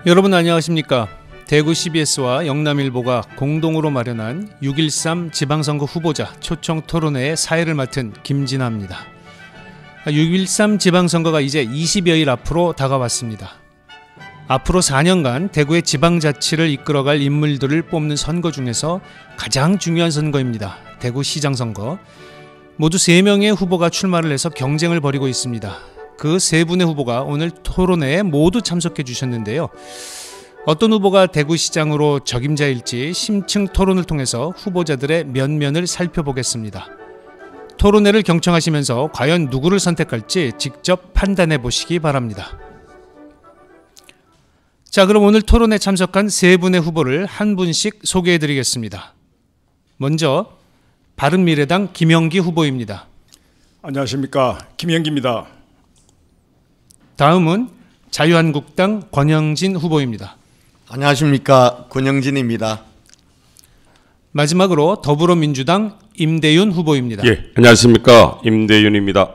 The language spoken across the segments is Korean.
여러분 안녕하십니까? 대구 CBS와 영남일보가 공동으로 마련한 6.13 지방선거 후보자 초청 토론회의 사회를 맡은 김진아입니다. 6.13 지방선거가 이제 20여일 앞으로 다가왔습니다. 앞으로 4년간 대구의 지방자치를 이끌어갈 인물들을 뽑는 선거 중에서 가장 중요한 선거입니다. 대구시장 선거. 모두 3명의 후보가 출마를 해서 경쟁을 벌이고 있습니다. 그 3분의 후보가 오늘 토론회에 모두 참석해 주셨는데요. 어떤 후보가 대구시장으로 적임자일지 심층 토론을 통해서 후보자들의 면면을 살펴보겠습니다. 토론회를 경청하시면서 과연 누구를 선택할지 직접 판단해 보시기 바랍니다. 자, 그럼 오늘 토론에 참석한 3분의 후보를 한 분씩 소개해 드리겠습니다. 먼저 바른미래당 김영기 후보입니다. 안녕하십니까, 김영기입니다. 다음은 자유한국당 권영진 후보입니다. 안녕하십니까, 권영진입니다. 마지막으로 더불어민주당 임대윤 후보입니다. 예, 안녕하십니까, 임대윤입니다.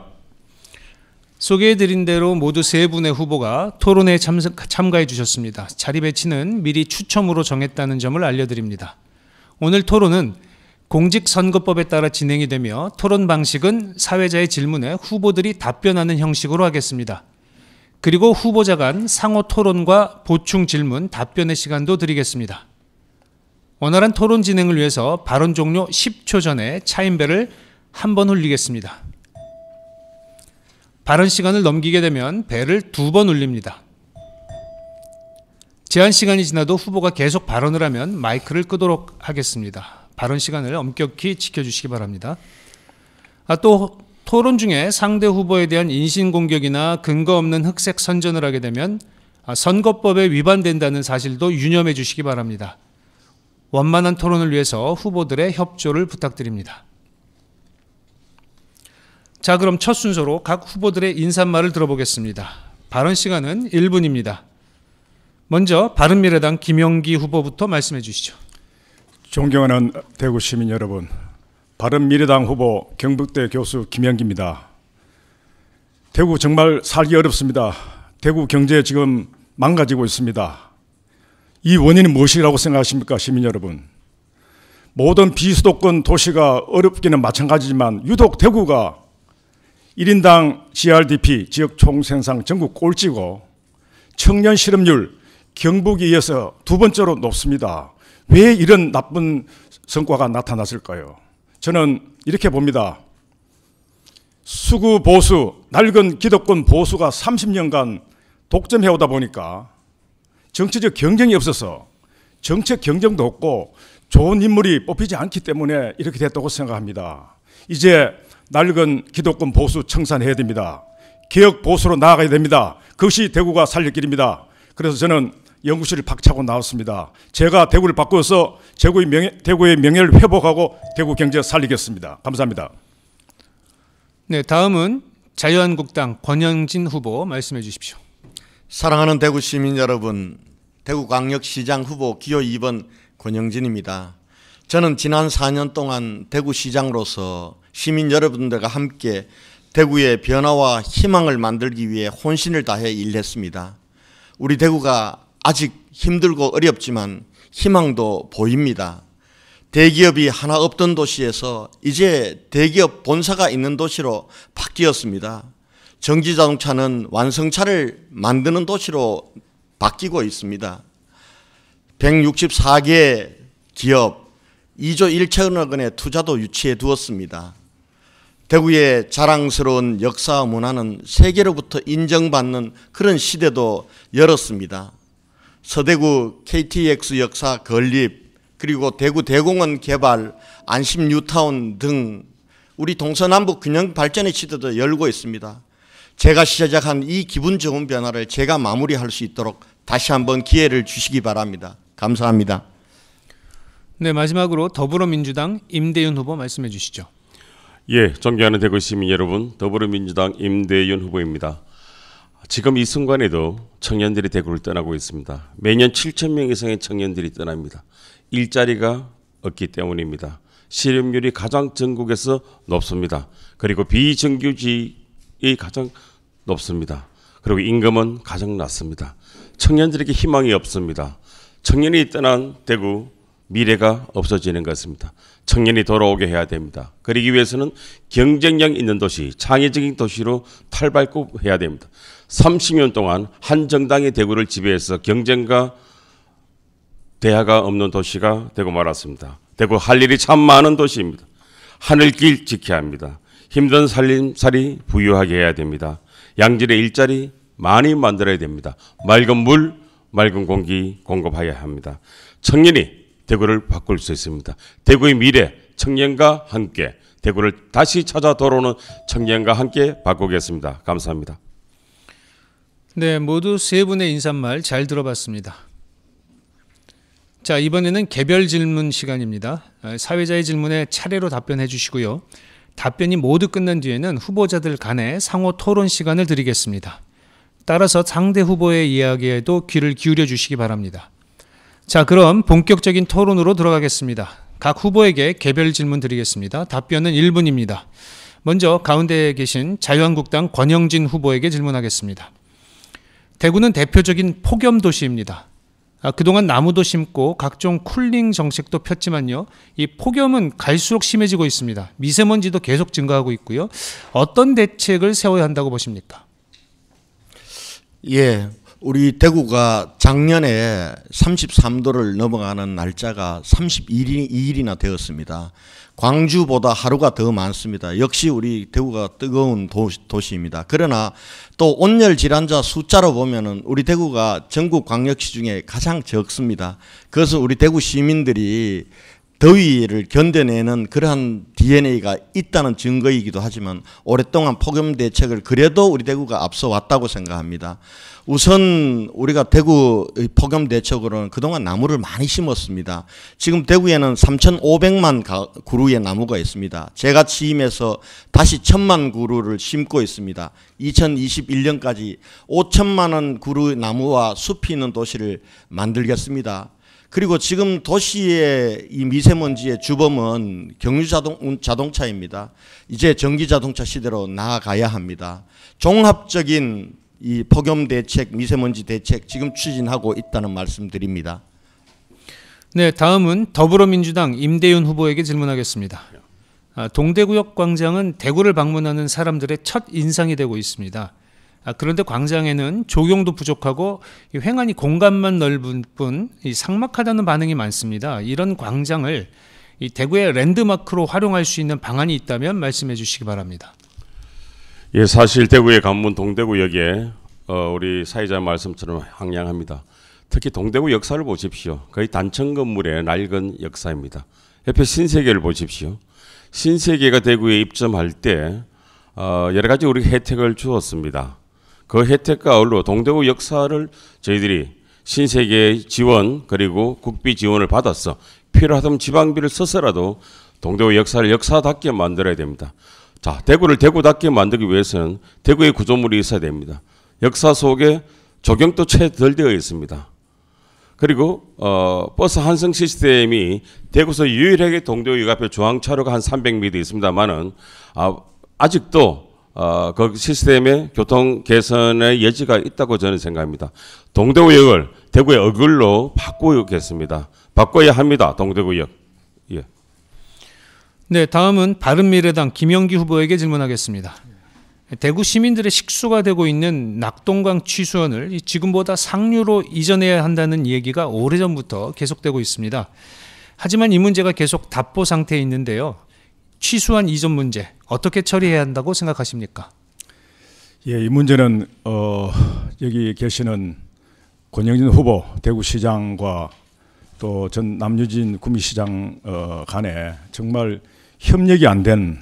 소개해드린 대로 모두 3분의 후보가 토론회에 참가해 주셨습니다. 자리 배치는 미리 추첨으로 정했다는 점을 알려드립니다. 오늘 토론은 공직선거법에 따라 진행이 되며 토론 방식은 사회자의 질문에 후보들이 답변하는 형식으로 하겠습니다. 그리고 후보자 간 상호 토론과 보충 질문, 답변의 시간도 드리겠습니다. 원활한 토론 진행을 위해서 발언 종료 10초 전에 차임벨을 한 번 울리겠습니다. 발언 시간을 넘기게 되면 벨을 2번 울립니다. 제한 시간이 지나도 후보가 계속 발언을 하면 마이크를 끄도록 하겠습니다. 발언 시간을 엄격히 지켜주시기 바랍니다. 또 토론 중에 상대 후보에 대한 인신공격이나 근거 없는 흑색 선전을 하게 되면 선거법에 위반된다는 사실도 유념해 주시기 바랍니다. 원만한 토론을 위해서 후보들의 협조를 부탁드립니다. 자, 그럼 첫 순서로 각 후보들의 인사말을 들어보겠습니다. 발언 시간은 1분입니다. 먼저 바른미래당 김영기 후보부터 말씀해 주시죠. 존경하는 대구 시민 여러분, 바른미래당 후보 경북대 교수 김영기입니다. 대구 정말 살기 어렵습니다. 대구 경제 지금 망가지고 있습니다. 이 원인이 무엇이라고 생각하십니까, 시민 여러분? 모든 비수도권 도시가 어렵기는 마찬가지지만 유독 대구가 1인당 GRDP 지역 총생산 전국 꼴찌고 청년 실업률 경북에 이어서 2번째로 높습니다. 왜 이런 나쁜 성과가 나타났을까요? 저는 이렇게 봅니다. 수구 보수, 낡은 기득권 보수가 30년간 독점해오다 보니까 정치적 경쟁이 없어서 정책 경쟁도 없고 좋은 인물이 뽑히지 않기 때문에 이렇게 됐다고 생각합니다. 이제 낡은 기득권 보수 청산해야 됩니다. 개혁 보수로 나아가야 됩니다. 그것이 대구가 살릴 길입니다. 그래서 저는 연구실을 박차고 나왔습니다. 제가 대구를 바꾸어서 대구의 명예를 회복하고 대구 경제 살리겠습니다. 감사합니다. 네, 다음은 자유한국당 권영진 후보 말씀해 주십시오. 사랑하는 대구 시민 여러분, 대구광역시장 후보 기호 2번 권영진입니다. 저는 지난 4년 동안 대구시장으로서 시민 여러분들과 함께 대구의 변화와 희망을 만들기 위해 혼신을 다해 일했습니다. 우리 대구가 아직 힘들고 어렵지만 희망도 보입니다. 대기업이 하나 없던 도시에서 이제 대기업 본사가 있는 도시로 바뀌었습니다. 전기자동차는 완성차를 만드는 도시로 바뀌고 있습니다. 164개 기업 2조 1천억 원의 투자도 유치해 두었습니다. 대구의 자랑스러운 역사와 문화는 세계로부터 인정받는 그런 시대도 열었습니다. 서대구 KTX 역사 건립, 그리고 대구 대공원 개발, 안심 뉴타운 등 우리 동서남북 균형 발전의 시대도 열고 있습니다. 제가 시작한 이 기분 좋은 변화를 제가 마무리할 수 있도록 다시 한번 기회를 주시기 바랍니다. 감사합니다. 네, 마지막으로 더불어민주당 임대윤 후보 말씀해 주시죠. 예, 존경하는 대구 시민 여러분, 더불어민주당 임대윤 후보입니다. 지금 이 순간에도 청년들이 대구를 떠나고 있습니다. 매년 7,000명 이상의 청년들이 떠납니다. 일자리가 없기 때문입니다. 실업률이 가장 전국에서 높습니다. 그리고 비정규직이 가장 높습니다. 그리고 임금은 가장 낮습니다. 청년들에게 희망이 없습니다. 청년이 떠난 대구, 미래가 없어지는 것입니다. 청년이 돌아오게 해야 됩니다. 그러기 위해서는 경쟁력 있는 도시, 창의적인 도시로 탈바꿈해야 됩니다. 30년 동안 한 정당의 대구를 지배해서 경쟁과 대화가 없는 도시가 되고 말았습니다. 대구 할 일이 참 많은 도시입니다. 하늘길 지켜야 합니다. 힘든 살림살이 부유하게 해야 됩니다. 양질의 일자리 많이 만들어야 됩니다. 맑은 물, 맑은 공기 공급해야 합니다. 청년이 대구를 바꿀 수 있습니다. 대구의 미래, 청년과 함께 대구를 다시 찾아 돌아오는 청년과 함께 바꾸겠습니다. 감사합니다. 네, 모두 세 분의 인사말 잘 들어봤습니다. 자, 이번에는 개별 질문 시간입니다. 사회자의 질문에 차례로 답변해 주시고요. 답변이 모두 끝난 뒤에는 후보자들 간의 상호 토론 시간을 드리겠습니다. 따라서 상대 후보의 이야기에도 귀를 기울여 주시기 바랍니다. 자, 그럼 본격적인 토론으로 들어가겠습니다. 각 후보에게 개별 질문 드리겠습니다. 답변은 1분입니다. 먼저 가운데에 계신 자유한국당 권영진 후보에게 질문하겠습니다. 대구는 대표적인 폭염 도시입니다. 그동안 나무도 심고 각종 쿨링 정책도 폈지만요. 이 폭염은 갈수록 심해지고 있습니다. 미세먼지도 계속 증가하고 있고요. 어떤 대책을 세워야 한다고 보십니까? 예, 우리 대구가 작년에 33도를 넘어가는 날짜가 32일이나 되었습니다. 광주보다 하루가 더 많습니다. 역시 우리 대구가 뜨거운 도시입니다. 그러나 또 온열 질환자 숫자로 보면은 우리 대구가 전국 광역시 중에 가장 적습니다. 그것은 우리 대구 시민들이 더위를 견뎌내는 그러한 DNA가 있다는 증거이기도 하지만 오랫동안 폭염 대책을 그래도 우리 대구가 앞서 왔다고 생각합니다. 우선 우리가 대구의 폭염 대책으로는 그동안 나무를 많이 심었습니다. 지금 대구에는 3,500만 그루의 나무가 있습니다. 제가 취임해서 다시 1,000만 그루를 심고 있습니다. 2021년까지 5천만 그루 나무와 숲이 있는 도시를 만들겠습니다. 그리고 지금 도시의 이 미세먼지의 주범은 경유 자동차입니다. 이제 전기 자동차 시대로 나아가야 합니다. 종합적인 이 폭염 대책, 미세먼지 대책 지금 추진하고 있다는 말씀드립니다. 네, 다음은 더불어민주당 임대윤 후보에게 질문하겠습니다. 동대구역 광장은 대구를 방문하는 사람들의 첫 인상이 되고 있습니다. 그런데 광장에는 조경도 부족하고 횡하니 공간만 넓은 뿐 삭막하다는 반응이 많습니다. 이런 광장을 이 대구의 랜드마크로 활용할 수 있는 방안이 있다면 말씀해 주시기 바랍니다. 예, 사실 대구의 관문 동대구역에 우리 사회자 말씀처럼 황량합니다. 특히 동대구 역사를 보십시오. 거의 단층 건물의 낡은 역사입니다. 옆에 신세계를 보십시오. 신세계가 대구에 입점할 때 여러 가지 우리 혜택을 주었습니다. 그 혜택과 어울러 동대구 역사를 저희들이 신세계 지원 그리고 국비 지원을 받아서 필요하다면 지방비를 써서라도 동대구 역사를 역사답게 만들어야 됩니다. 자, 대구를 대구답게 만들기 위해서는 대구의 구조물이 있어야 됩니다. 역사 속에 조경도 채 덜 되어 있습니다. 그리고 버스 환승 시스템이 대구에서 유일하게 동대구역 앞에 중앙차로가 한 300m 있습니다만은 아직도 그 시스템의 교통 개선의 여지가 있다고 저는 생각합니다. 동대구역을 대구의 얼굴로 바꾸겠습니다. 바꿔야 합니다. 동대구역. 예. 네, 다음은 바른미래당 김영기 후보에게 질문하겠습니다. 대구 시민들의 식수가 되고 있는 낙동강 취수원을 지금보다 상류로 이전해야 한다는 얘기가 오래전부터 계속되고 있습니다. 하지만 이 문제가 계속 답보 상태에 있는데요. 취수원 이전 문제 어떻게 처리해야 한다고 생각하십니까? 예, 이 문제는 여기 계시는 권영진 후보 대구시장과 또 전 남유진 구미시장 간에 정말 협력이 안 된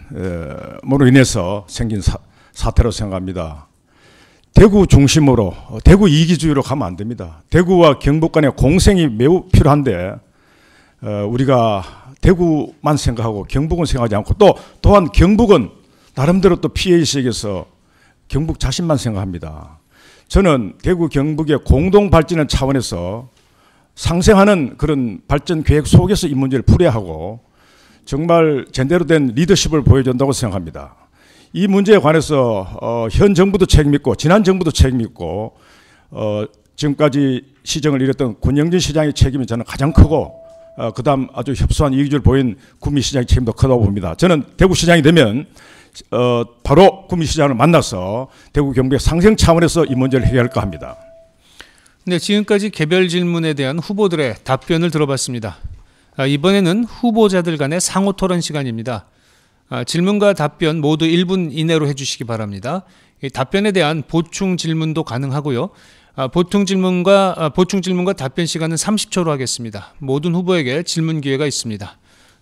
으로 인해서 생긴 사태로 생각합니다. 대구 중심으로 대구 이기주의로 가면 안 됩니다. 대구와 경북 간의 공생이 매우 필요한데 우리가 대구만 생각하고 경북은 생각하지 않고 또한 경북은 나름대로 또 피해의식에서 경북 자신만 생각합니다. 저는 대구 경북의 공동 발전의 차원에서 상생하는 그런 발전 계획 속에서 이 문제를 풀어야 하고 정말 제대로 된 리더십을 보여준다고 생각합니다. 이 문제에 관해서 현 정부도 책임 있고 지난 정부도 책임 있고 지금까지 시정을 이뤘던 권영진 시장의 책임이 저는 가장 크고 그다음 아주 협소한 이기주를 보인 구미시장의 책임도 크다고 봅니다. 저는 대구시장이 되면 바로 구미시장을 만나서 대구 경북의 상생 차원에서 이 문제를 해결할까 합니다. 네, 지금까지 개별 질문에 대한 후보들의 답변을 들어봤습니다. 이번에는 후보자들 간의 상호 토론 시간입니다. 질문과 답변 모두 1분 이내로 해주시기 바랍니다. 답변에 대한 보충 질문도 가능하고요. 보충 질문과 답변 시간은 30초로 하겠습니다. 모든 후보에게 질문 기회가 있습니다.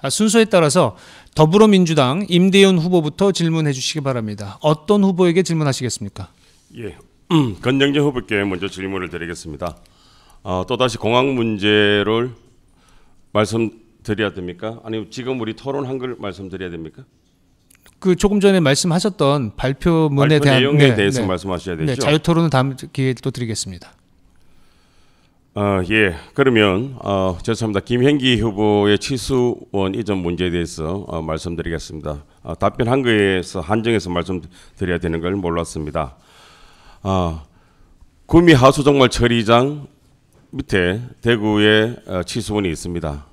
순서에 따라서 더불어민주당 임대윤 후보부터 질문해 주시기 바랍니다. 어떤 후보에게 질문하시겠습니까? 예, 권영진 후보께 먼저 질문을 드리겠습니다. 또다시 공항 문제를 말씀드려야 됩니까? 아니면 지금 우리 토론한 걸 말씀드려야 됩니까? 그 조금 전에 말씀하셨던 발표문에 대한 내용에 대해서 말씀하셔야 되죠. 네, 자유토론은 다음 기회에 또 드리겠습니다. 예, 그러면 죄송합니다. 김현기 후보의 취수원 이전 문제에 대해서 말씀드리겠습니다. 답변한 거에서 한정해서 말씀드려야 되는 걸 몰랐습니다. 구미 하수종말 처리장 밑에 대구에 취수원이 있습니다.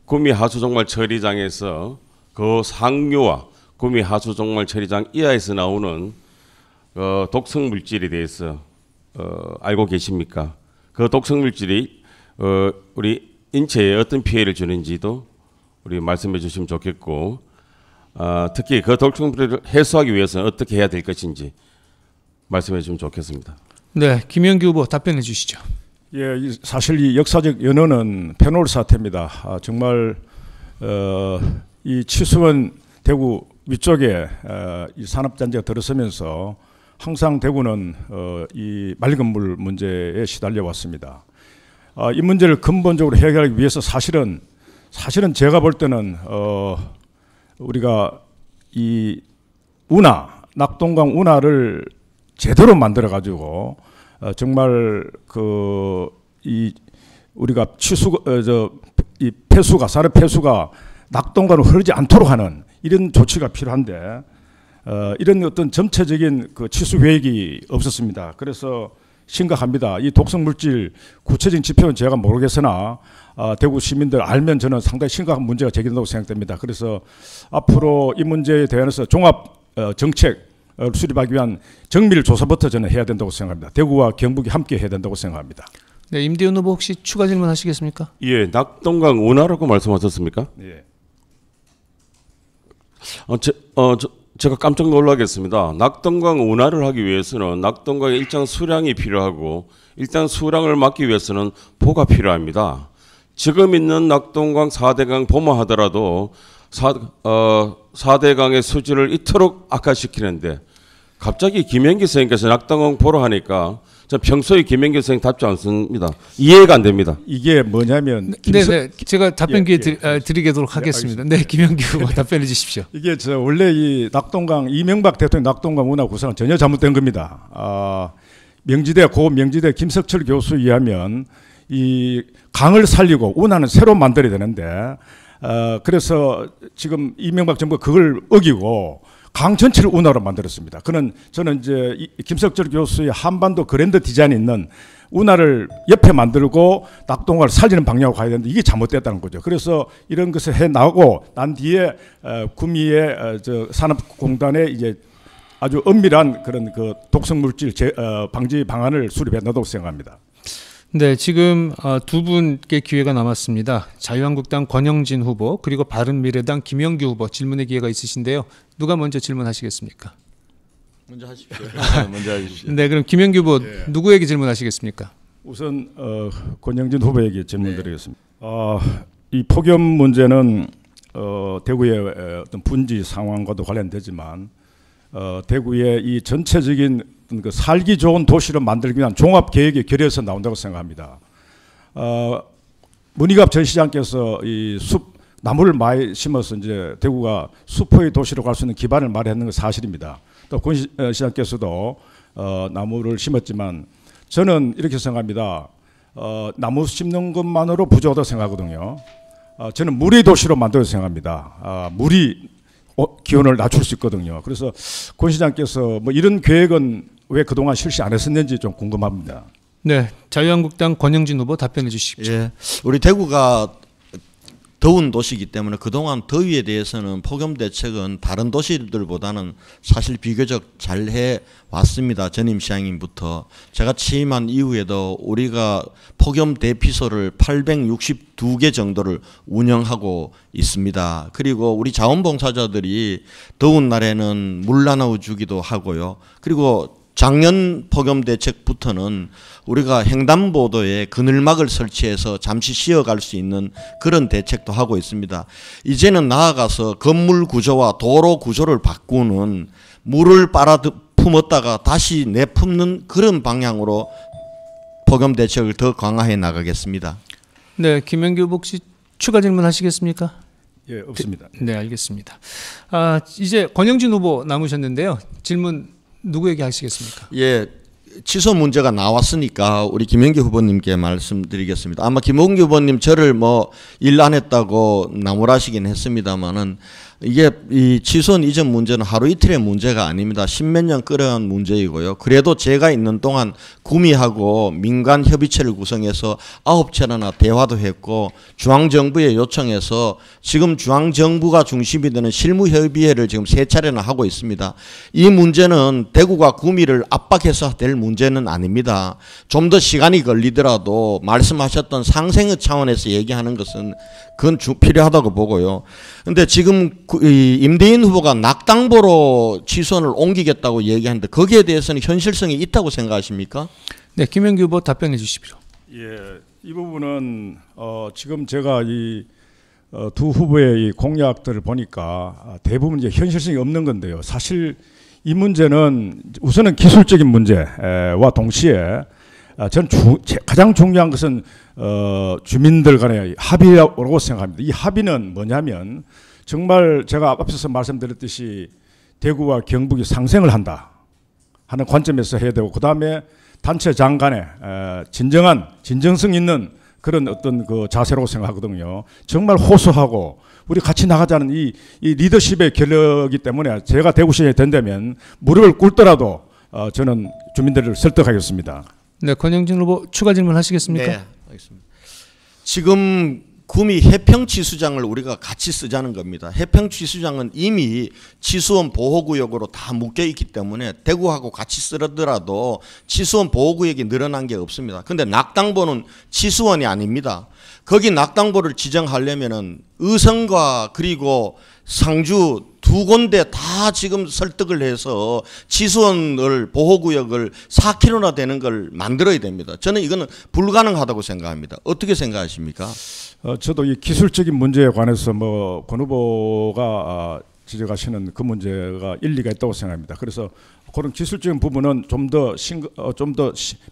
구미 하수종말 처리장에서 그 상류와 구미 하수종말 처리장 이하에서 나오는 독성 물질에 대해서 알고 계십니까? 그 독성 물질이 우리 인체에 어떤 피해를 주는지도 우리 말씀해 주시면 좋겠고, 특히 그 독성 물질을 해소하기 위해서는 어떻게 해야 될 것인지 말씀해 주시면 좋겠습니다. 네, 김영기 후보 답변해 주시죠. 예, 사실 이 역사적 연호는 페놀 사태입니다. 정말 이 취수원 대구 위쪽에 이 산업단지가 들어서면서 항상 대구는 이 맑은 물 문제에 시달려 왔습니다. 이 문제를 근본적으로 해결하기 위해서 사실은 제가 볼 때는 우리가 이 낙동강 운하를 제대로 만들어 가지고 정말 이 우리가 이 폐수가 산업 폐수가 낙동강으로 흐르지 않도록 하는 이런 조치가 필요한데 이런 어떤 전체적인 그 취수 계획이 없었습니다. 그래서 심각합니다. 이 독성 물질 구체적인 지표는 제가 모르겠으나 대구 시민들 알면 저는 상당히 심각한 문제가 제기된다고 생각됩니다. 그래서 앞으로 이 문제에 대해서 종합 정책 수립하기 위한 정밀 조사부터 저는 해야 된다고 생각합니다. 대구와 경북이 함께 해야 된다고 생각합니다. 네, 임대윤 후보 혹시 추가 질문하시겠습니까? 예, 낙동강 운하라고 말씀하셨습니까? 예. 제가 깜짝 놀라겠습니다. 낙동강 운하를 하기 위해서는 낙동강에 일정 수량이 필요하고 일단 수량을 막기 위해서는 보가 필요합니다. 지금 있는 낙동강 4대강 보모하더라도 4대강의 수질을 이토록 악화시키는데 갑자기 김현기 선생님께서 낙동강 보러 하니까 저 평소에 김현기 선생님 답지 않습니다. 이해가 안 됩니다. 이게 뭐냐면 네, 제가 답변 기회 드리도록 하겠습니다. 네, 김현기 후보 답변해 주십시오. 이게 원래 이 낙동강 이명박 대통령 낙동강 운하 구상은 전혀 잘못된 겁니다. 고 명지대 김석철 교수에 의하면 이 강을 살리고 운하는 새로 만들어야 되는데 그래서 지금 이명박 정부가 그걸 어기고 강 전체를 운하로 만들었습니다. 저는 이제 김석철 교수의 한반도 그랜드 디자인이 있는 운하를 옆에 만들고 낙동강을 살리는 방향으로 가야 되는데 이게 잘못됐다는 거죠. 그래서 이런 것을 해 나가고 난 뒤에 구미의 산업공단에 이제 아주 엄밀한 그런 그 독성 물질 방지 방안을 수립해 놔도 생각합니다. 네, 지금 두 분께 기회가 남았습니다. 자유한국당 권영진 후보 그리고 바른미래당 김영규 후보 질문의 기회가 있으신데요. 누가 먼저 질문하시겠습니까? 먼저 하십시오. 먼저 하십시오. 네, 그럼 김영규 후보 누구에게 질문하시겠습니까? 우선 권영진 후보에게 질문드리겠습니다. 이 폭염 문제는 대구의 어떤 분지 상황과도 관련되지만 대구의 이 전체적인 그 살기 좋은 도시를 만들기 위한 종합 계획의 결의에서 나온다고 생각합니다. 문희갑 전 시장께서 이 나무를 많이 심어서 이제 대구가 숲의 도시로 갈 수 있는 기반을 마련했는 건 사실입니다. 또 권 시장께서도 나무를 심었지만 저는 이렇게 생각합니다. 나무 심는 것만으로 부족하다고 생각하거든요. 저는 물의 도시로 만들어서 생각합니다. 물이 기온을 낮출 수 있거든요. 그래서 권 시장께서 뭐 이런 계획은 왜 그동안 실시 안 했었는지 좀 궁금합니다. 네, 자유한국당 권영진 후보 답변해 주십시오. 예, 우리 대구가 더운 도시이기 때문에 그동안 더위에 대해서는 폭염 대책은 다른 도시들보다는 사실 비교적 잘해 왔습니다. 전임 시장님부터. 제가 취임한 이후에도 우리가 폭염 대피소를 862개 정도를 운영하고 있습니다. 그리고 우리 자원봉사자들이 더운 날에는 물 나눠주기도 하고요. 그리고 작년 폭염 대책부터는 우리가 횡단보도에 그늘막을 설치해서 잠시 쉬어갈 수 있는 그런 대책도 하고 있습니다. 이제는 나아가서 건물 구조와 도로 구조를 바꾸는, 물을 빨아 품었다가 다시 내품는 그런 방향으로 폭염 대책을 더 강화해 나가겠습니다. 네, 김영기 후보 혹시 추가 질문하시겠습니까? 예, 없습니다. 네, 알겠습니다. 이제 권영진 후보 남으셨는데요. 질문 누구에게 하시겠습니까? 예, 취소 문제가 나왔으니까 우리 김영기 후보님께 말씀드리겠습니다. 아마 김영기 후보님 저를 뭐 일 안 했다고 나무라시긴 했습니다만은 이게 이 취소원 이전 문제는 하루 이틀의 문제가 아닙니다. 십몇 년 끌어온 문제이고요. 그래도 제가 있는 동안 구미하고 민간 협의체를 구성해서 9차례나 대화도 했고 중앙정부에 요청해서 지금 중앙정부가 중심이 되는 실무협의회를 지금 3차례나 하고 있습니다. 이 문제는 대구가 구미를 압박해서 될 문제는 아닙니다. 좀 더 시간이 걸리더라도 말씀하셨던 상생의 차원에서 얘기하는 것은 그건 필요하다고 보고요. 근데 지금 임대인 후보가 낙당보로 취소원을 옮기겠다고 얘기하는데 거기에 대해서는 현실성이 있다고 생각하십니까? 네, 김영기 후보 답변해 주십시오. 예, 이 부분은 지금 제가 이 두 후보의 이 공약들을 보니까 대부분 이제 현실성이 없는 건데요. 사실 이 문제는 우선은 기술적인 문제와 동시에 전 가장 중요한 것은 주민들 간의 합의라고 생각합니다. 이 합의는 뭐냐면 정말 제가 앞서서 말씀드렸듯이 대구와 경북이 상생을 한다 하는 관점에서 해야 되고, 그 다음에 단체장 간에 진정성 있는 그런 어떤 그 자세라고 생각하거든요. 정말 호소하고 우리 같이 나가자는 이 리더십의 결력이기 때문에 제가 대구시장이 된다면 무릎을 꿇더라도 저는 주민들을 설득하겠습니다. 네, 권영진 후보 추가 질문 하시겠습니까? 네, 알겠습니다. 지금 구미 해평취수장을 우리가 같이 쓰자는 겁니다. 해평취수장은 이미 취수원 보호구역으로 다 묶여 있기 때문에 대구하고 같이 쓰더라도 취수원 보호구역이 늘어난 게 없습니다. 그런데 낙당보는 취수원이 아닙니다. 거기 낙당보를 지정하려면은 의성과 그리고 상주 두 군데 다 지금 설득을 해서 취수원을 보호구역을 4km나 되는 걸 만들어야 됩니다. 저는 이거는 불가능하다고 생각합니다. 어떻게 생각하십니까? 저도 이 기술적인 문제에 관해서 뭐 권 후보가 지적하시는 그 문제가 일리가 있다고 생각합니다. 그래서 그런 기술적인 부분은 좀 더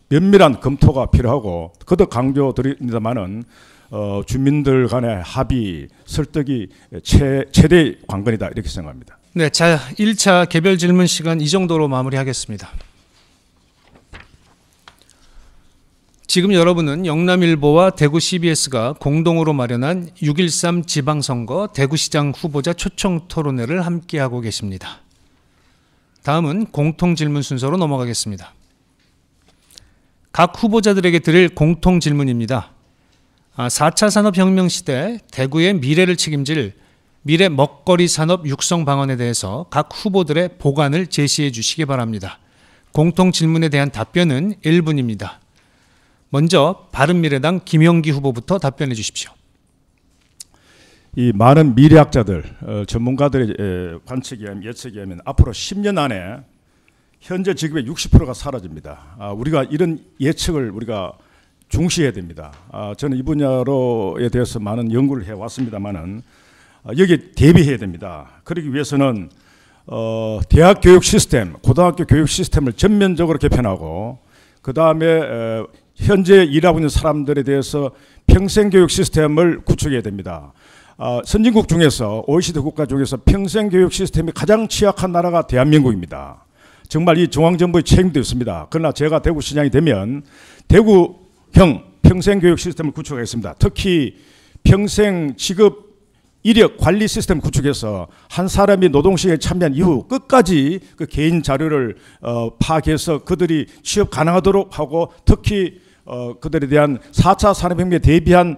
면밀한 검토가 필요하고, 그도 강조드립니다만은 주민들 간의 합의, 설득이 최대 관건이다 이렇게 생각합니다. 네, 자 1차 개별 질문 시간 이 정도로 마무리하겠습니다. 지금 여러분은 영남일보와 대구 CBS가 공동으로 마련한 6.13 지방선거 대구시장 후보자 초청 토론회를 함께하고 계십니다. 다음은 공통질문 순서로 넘어가겠습니다. 각 후보자들에게 드릴 공통질문입니다. 4차 산업혁명 시대 대구의 미래를 책임질 미래 먹거리 산업 육성 방안에 대해서 각 후보들의 보관을 제시해 주시기 바랍니다. 공통질문에 대한 답변은 1분입니다. 먼저 바른미래당 김영기 후보부터 답변해 주십시오. 이 많은 미래학자들, 전문가들의 관측에 의하면, 예측에 의하면 앞으로 10년 안에 현재 지급의 60%가 사라집니다. 우리가 이런 예측을 우리가 중시해야 됩니다. 저는 이 분야로에 대해서 많은 연구를 해왔습니다만은 여기에 대비해야 됩니다. 그러기 위해서는 대학 교육 시스템, 고등학교 교육 시스템을 전면적으로 개편하고, 그 다음에 현재 일하고 있는 사람들에 대해서 평생교육 시스템을 구축해야 됩니다. 선진국 중에서 OECD 국가 중에서 평생교육 시스템이 가장 취약한 나라가 대한민국입니다. 정말 이 중앙정부의 책임도 있습니다. 그러나 제가 대구시장이 되면 대구형 평생교육 시스템을 구축하겠습니다. 특히 평생 직업 이력 관리 시스템 구축해서 한 사람이 노동시장에 참여한 이후 끝까지 그 개인 자료를 파악해서 그들이 취업 가능하도록 하고 특히 그들에 대한 4차 산업혁명에 대비한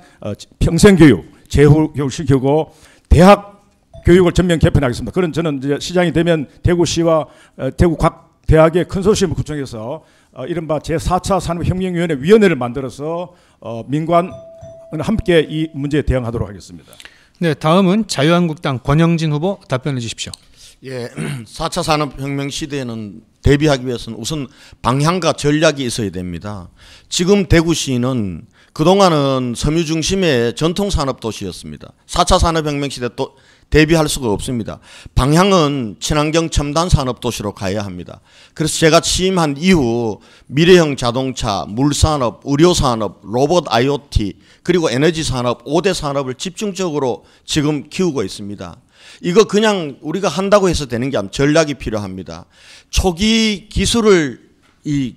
평생교육, 재교육을 시키고 대학 교육을 전면 개편하겠습니다. 그런 저는 이제 시장이 되면 대구시와 대구 각 대학의 컨소시엄을 구성해서 이른바 제4차 산업혁명위원회 위원회를 만들어서 민관 함께 이 문제에 대응하도록 하겠습니다. 네, 다음은 자유한국당 권영진 후보 답변해 주십시오. 예, 4차 산업혁명 시대에는 대비하기 위해서는 우선 방향과 전략이 있어야 됩니다. 지금 대구시는 그동안은 섬유 중심의 전통산업 도시였습니다. 4차 산업혁명 시대 또 대비할 수가 없습니다. 방향은 친환경 첨단 산업 도시로 가야 합니다. 그래서 제가 취임한 이후 미래형 자동차, 물산업, 의료산업, 로봇 IoT 그리고 에너지 산업 5대 산업을 집중적으로 지금 키우고 있습니다. 이거 그냥 우리가 한다고 해서 되는 게 아니라 전략이 필요합니다. 초기 기술을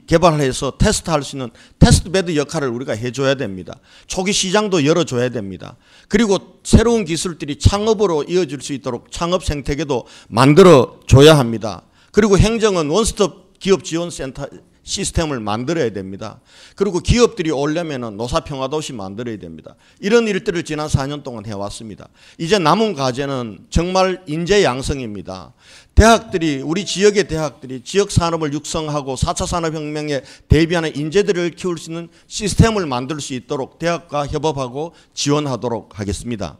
개발해서 테스트할 수 있는 테스트베드 역할을 우리가 해줘야 됩니다. 초기 시장도 열어줘야 됩니다. 그리고 새로운 기술들이 창업으로 이어질 수 있도록 창업 생태계도 만들어줘야 합니다. 그리고 행정은 원스톱 기업 지원센터 시스템을 만들어야 됩니다. 그리고 기업들이 오려면 노사평화도시 만들어야 됩니다. 이런 일들을 지난 4년 동안 해왔습니다. 이제 남은 과제는 정말 인재 양성입니다. 대학들이 우리 지역의 대학들이 지역 산업을 육성하고 4차 산업혁명에 대비하는 인재들을 키울 수 있는 시스템을 만들 수 있도록 대학과 협업하고 지원하도록 하겠습니다.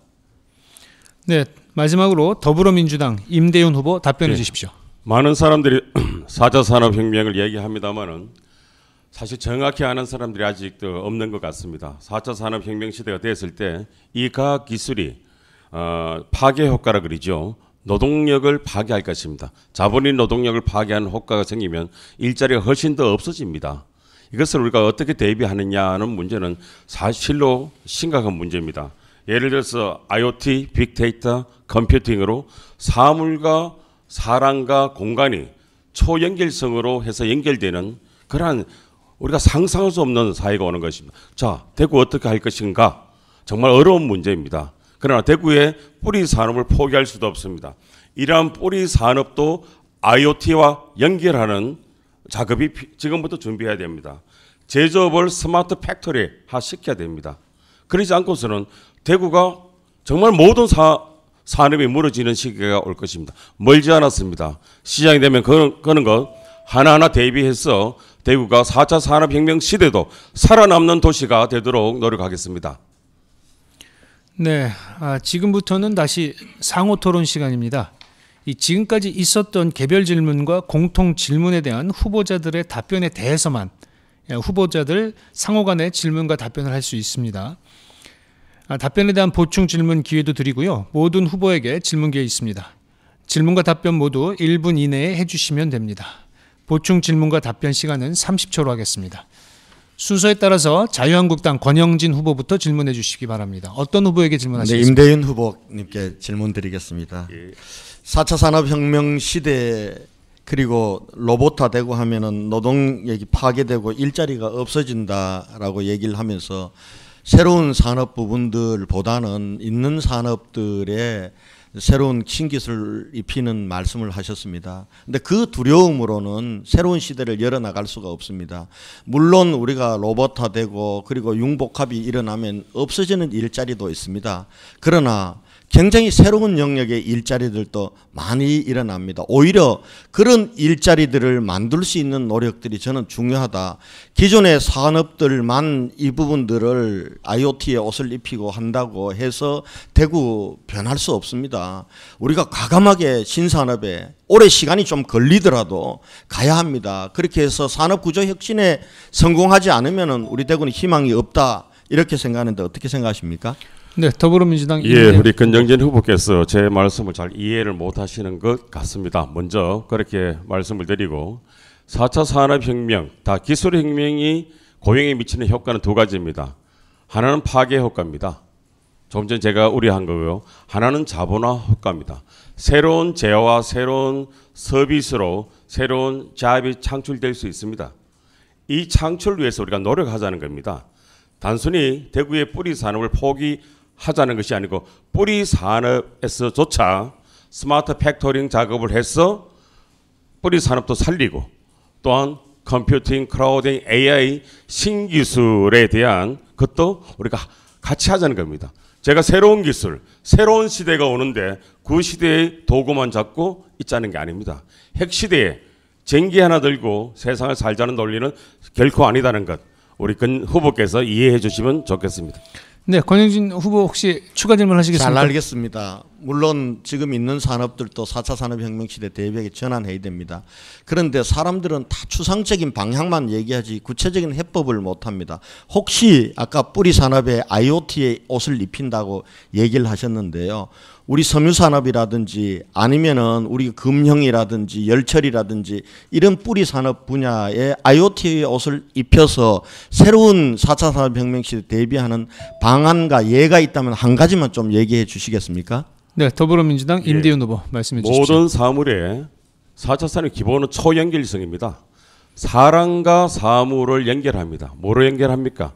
네, 마지막으로 더불어민주당 임대윤 후보 답변해 주십시오. 많은 사람들이 4차 산업혁명을 얘기합니다만은 사실 정확히 아는 사람들이 아직도 없는 것 같습니다. 4차 산업혁명 시대가 됐을 때 이 과학기술이 파괴 효과라 그러죠. 노동력을 파괴할 것입니다. 자본인 노동력을 파괴하는 효과가 생기면 일자리가 훨씬 더 없어집니다. 이것을 우리가 어떻게 대비하느냐는 문제는 사실로 심각한 문제입니다. 예를 들어서 IoT, 빅데이터, 컴퓨팅으로 사물과 사람과 공간이 초연결성으로 해서 연결되는 그러한 우리가 상상할 수 없는 사회가 오는 것입니다. 자, 대구 어떻게 할 것인가? 정말 어려운 문제입니다. 그러나 대구의 뿌리 산업을 포기할 수도 없습니다. 이러한 뿌리 산업도 IoT와 연결하는 작업이 지금부터 준비해야 됩니다. 제조업을 스마트 팩토리화 시켜야 됩니다. 그러지 않고서는 대구가 정말 모든 산업이 무너지는 시기가 올 것입니다. 멀지 않았습니다. 시장이 되면 그런 것 하나하나 대비해서 대구가 4차 산업혁명 시대도 살아남는 도시가 되도록 노력하겠습니다. 네, 지금부터는 다시 상호 토론 시간입니다. 지금까지 있었던 개별 질문과 공통 질문에 대한 후보자들의 답변에 대해서만 후보자들 상호 간의 질문과 답변을 할 수 있습니다. 답변에 대한 보충 질문 기회도 드리고요. 모든 후보에게 질문 기회 있습니다. 질문과 답변 모두 1분 이내에 해주시면 됩니다. 보충 질문과 답변 시간은 30초로 하겠습니다. 순서에 따라서 자유한국당 권영진 후보부터 질문해 주시기 바랍니다. 어떤 후보에게 질문하시겠습니까? 네, 임대윤 후보님께 질문 드리겠습니다. 4차 산업혁명 시대 그리고 로봇화되고 하면은 노동력이 파괴되고 일자리가 없어진다라고 얘기를 하면서 새로운 산업 부분들보다는 있는 산업들의 새로운 신기술을 입히는 말씀을 하셨습니다. 근데 그 두려움으로는 새로운 시대를 열어나갈 수가 없습니다. 물론 우리가 로봇화되고 그리고 융복합이 일어나면 없어지는 일자리도 있습니다. 그러나 굉장히 새로운 영역의 일자리들도 많이 일어납니다. 오히려 그런 일자리들을 만들 수 있는 노력들이 저는 중요하다. 기존의 산업들만 이 부분들을 IoT에 옷을 입히고 한다고 해서 대구 변할 수 없습니다. 우리가 과감하게 신산업에 오래 시간이 좀 걸리더라도 가야 합니다. 그렇게 해서 산업구조 혁신에 성공하지 않으면 우리 대구는 희망이 없다. 이렇게 생각하는데 어떻게 생각하십니까? 네, 더불어민주당 우리 권영진 후보께서 제 말씀을 잘 이해를 못하시는 것 같습니다. 먼저 그렇게 말씀을 드리고 4차 산업혁명, 다 기술혁명이 고용에 미치는 효과는 두 가지입니다. 하나는 파괴 효과입니다. 조금 전 제가 우려한 거고요. 하나는 자본화 효과입니다. 새로운 재화와 새로운 서비스로 새로운 자업이 창출될 수 있습니다. 이 창출을 위해서 우리가 노력하자는 겁니다. 단순히 대구의 뿌리 산업을 포기하는 하자는 것이 아니고 뿌리 산업에서조차 스마트 팩토링 작업을 해서 뿌리 산업도 살리고 또한 컴퓨팅, 크라우딩, AI 신기술에 대한 것도 우리가 같이 하자는 겁니다. 제가 새로운 기술, 새로운 시대가 오는데 그 시대의 도구만 잡고 있자는 게 아닙니다. 핵시대에 쟁기 하나 들고 세상을 살자는 논리는 결코 아니다는 것, 우리 권 후보께서 이해해 주시면 좋겠습니다. 네, 권영진 후보 혹시 추가 질문 하시겠습니까? 잘 알겠습니다. 물론 지금 있는 산업들도 4차 산업혁명 시대 대비하게 전환해야 됩니다. 그런데 사람들은 다 추상적인 방향만 얘기하지 구체적인 해법을 못합니다. 혹시 아까 뿌리 산업에 IoT의 옷을 입힌다고 얘기를 하셨는데요. 우리 섬유산업이라든지 아니면은 우리 금형이라든지 열철이라든지 이런 뿌리 산업 분야에 IoT의 옷을 입혀서 새로운 4차 산업혁명 시대 대비하는 방안과 예가 있다면 한 가지만 좀 얘기해 주시겠습니까? 네, 더불어민주당 임대윤 후보 말씀해 주십시오. 모든 사물의 4차 산업 기본은 초연결성입니다. 사람과 사물을 연결합니다. 뭐로 연결합니까?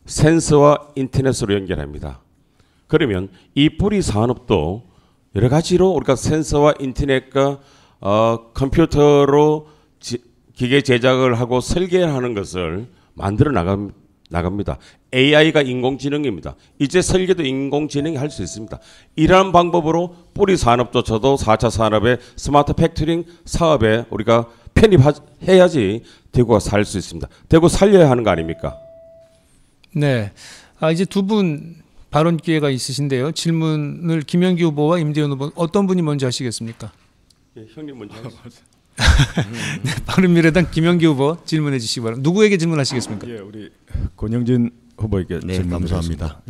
센서와 인터넷으로 연결합니다. 그러면 이 뿌리 산업도 여러 가지로 우리가 센서와 인터넷과 컴퓨터로 기계 제작을 하고 설계하는 것을 만들어 나갑니다. AI가 인공지능입니다. 이제 설계도 인공지능이 할 수 있습니다. 이러한 방법으로 뿌리 산업조차도 4차 산업의 스마트 팩토링 사업에 우리가 편입해야지 대구가 살 수 있습니다. 대구 살려야 하는 거 아닙니까? 네, 이제 두 분 발언 기회가 있으신데요. 질문을 김영기 후보와 임대윤 후보 어떤 분이 먼저 하시겠습니까? 예, 형님 먼저 하시죠. 네, 바른미래당 김영기 후보 질문해 주시기 바랍니다. 누구에게 질문하시겠습니까? 예, 우리 권영진 후보에게 네, 질문드리겠습니다.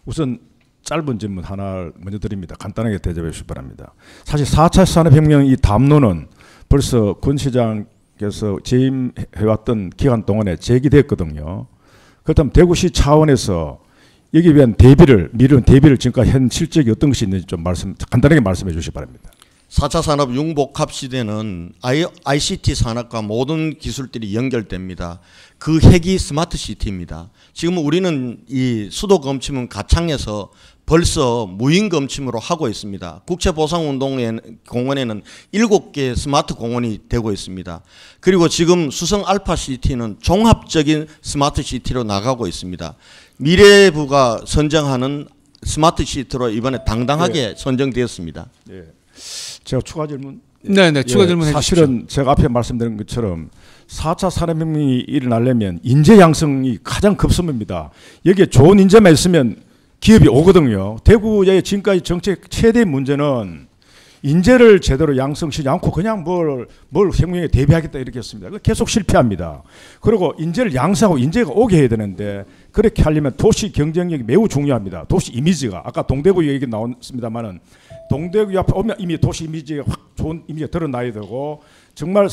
우선 짧은 질문 하나 먼저 드립니다. 간단하게 대답해 주시기 바랍니다. 사실 4차 산업혁명 이 담론은 벌써 권 시장께서 재임해왔던 기간 동안에 제기됐거든요. 그렇다면 대구시 차원에서 여기에 대한 미룬 대비를 지금까지 한 실적이 어떤 것이 있는지 좀 간단하게 말씀해 주시기 바랍니다. 4차 산업 융복합 시대는 ICT 산업과 모든 기술들이 연결됩니다. 그 핵이 스마트 시티입니다. 지금 우리는 이 수도 검침은 가창에서 벌써 무인 검침으로 하고 있습니다. 국제보상운동공원에는 7개 스마트 공원이 되고 있습니다. 그리고 지금 수성 알파 시티는 종합적인 스마트 시티로 나가고 있습니다. 미래부가 선정하는 스마트 시티로 이번에 당당하게 선정되었습니다. 예. 제가 추가 질문. 네, 추가 질문 해주십시오. 사실은 제가 앞에 말씀드린 것처럼 4차 산업혁명이 일어나려면 인재 양성이 가장 급선무입니다. 여기에 좋은 인재만 있으면 기업이 오거든요. 대구의 지금까지 정책 최대 문제는 인재를 제대로 양성시키지 않고 그냥 뭘 혁명에 대비하겠다 이렇게 했습니다. 계속 실패합니다. 그리고 인재를 양성하고 인재가 오게 해야 되는데 그렇게 하려면 도시 경쟁력이 매우 중요합니다. 도시 이미지가 아까 동대구 얘기 나왔습니다만은 동대구 앞에 오면 이미 도시 이미지가 확 좋은 이미지가 드러나야 되고 정말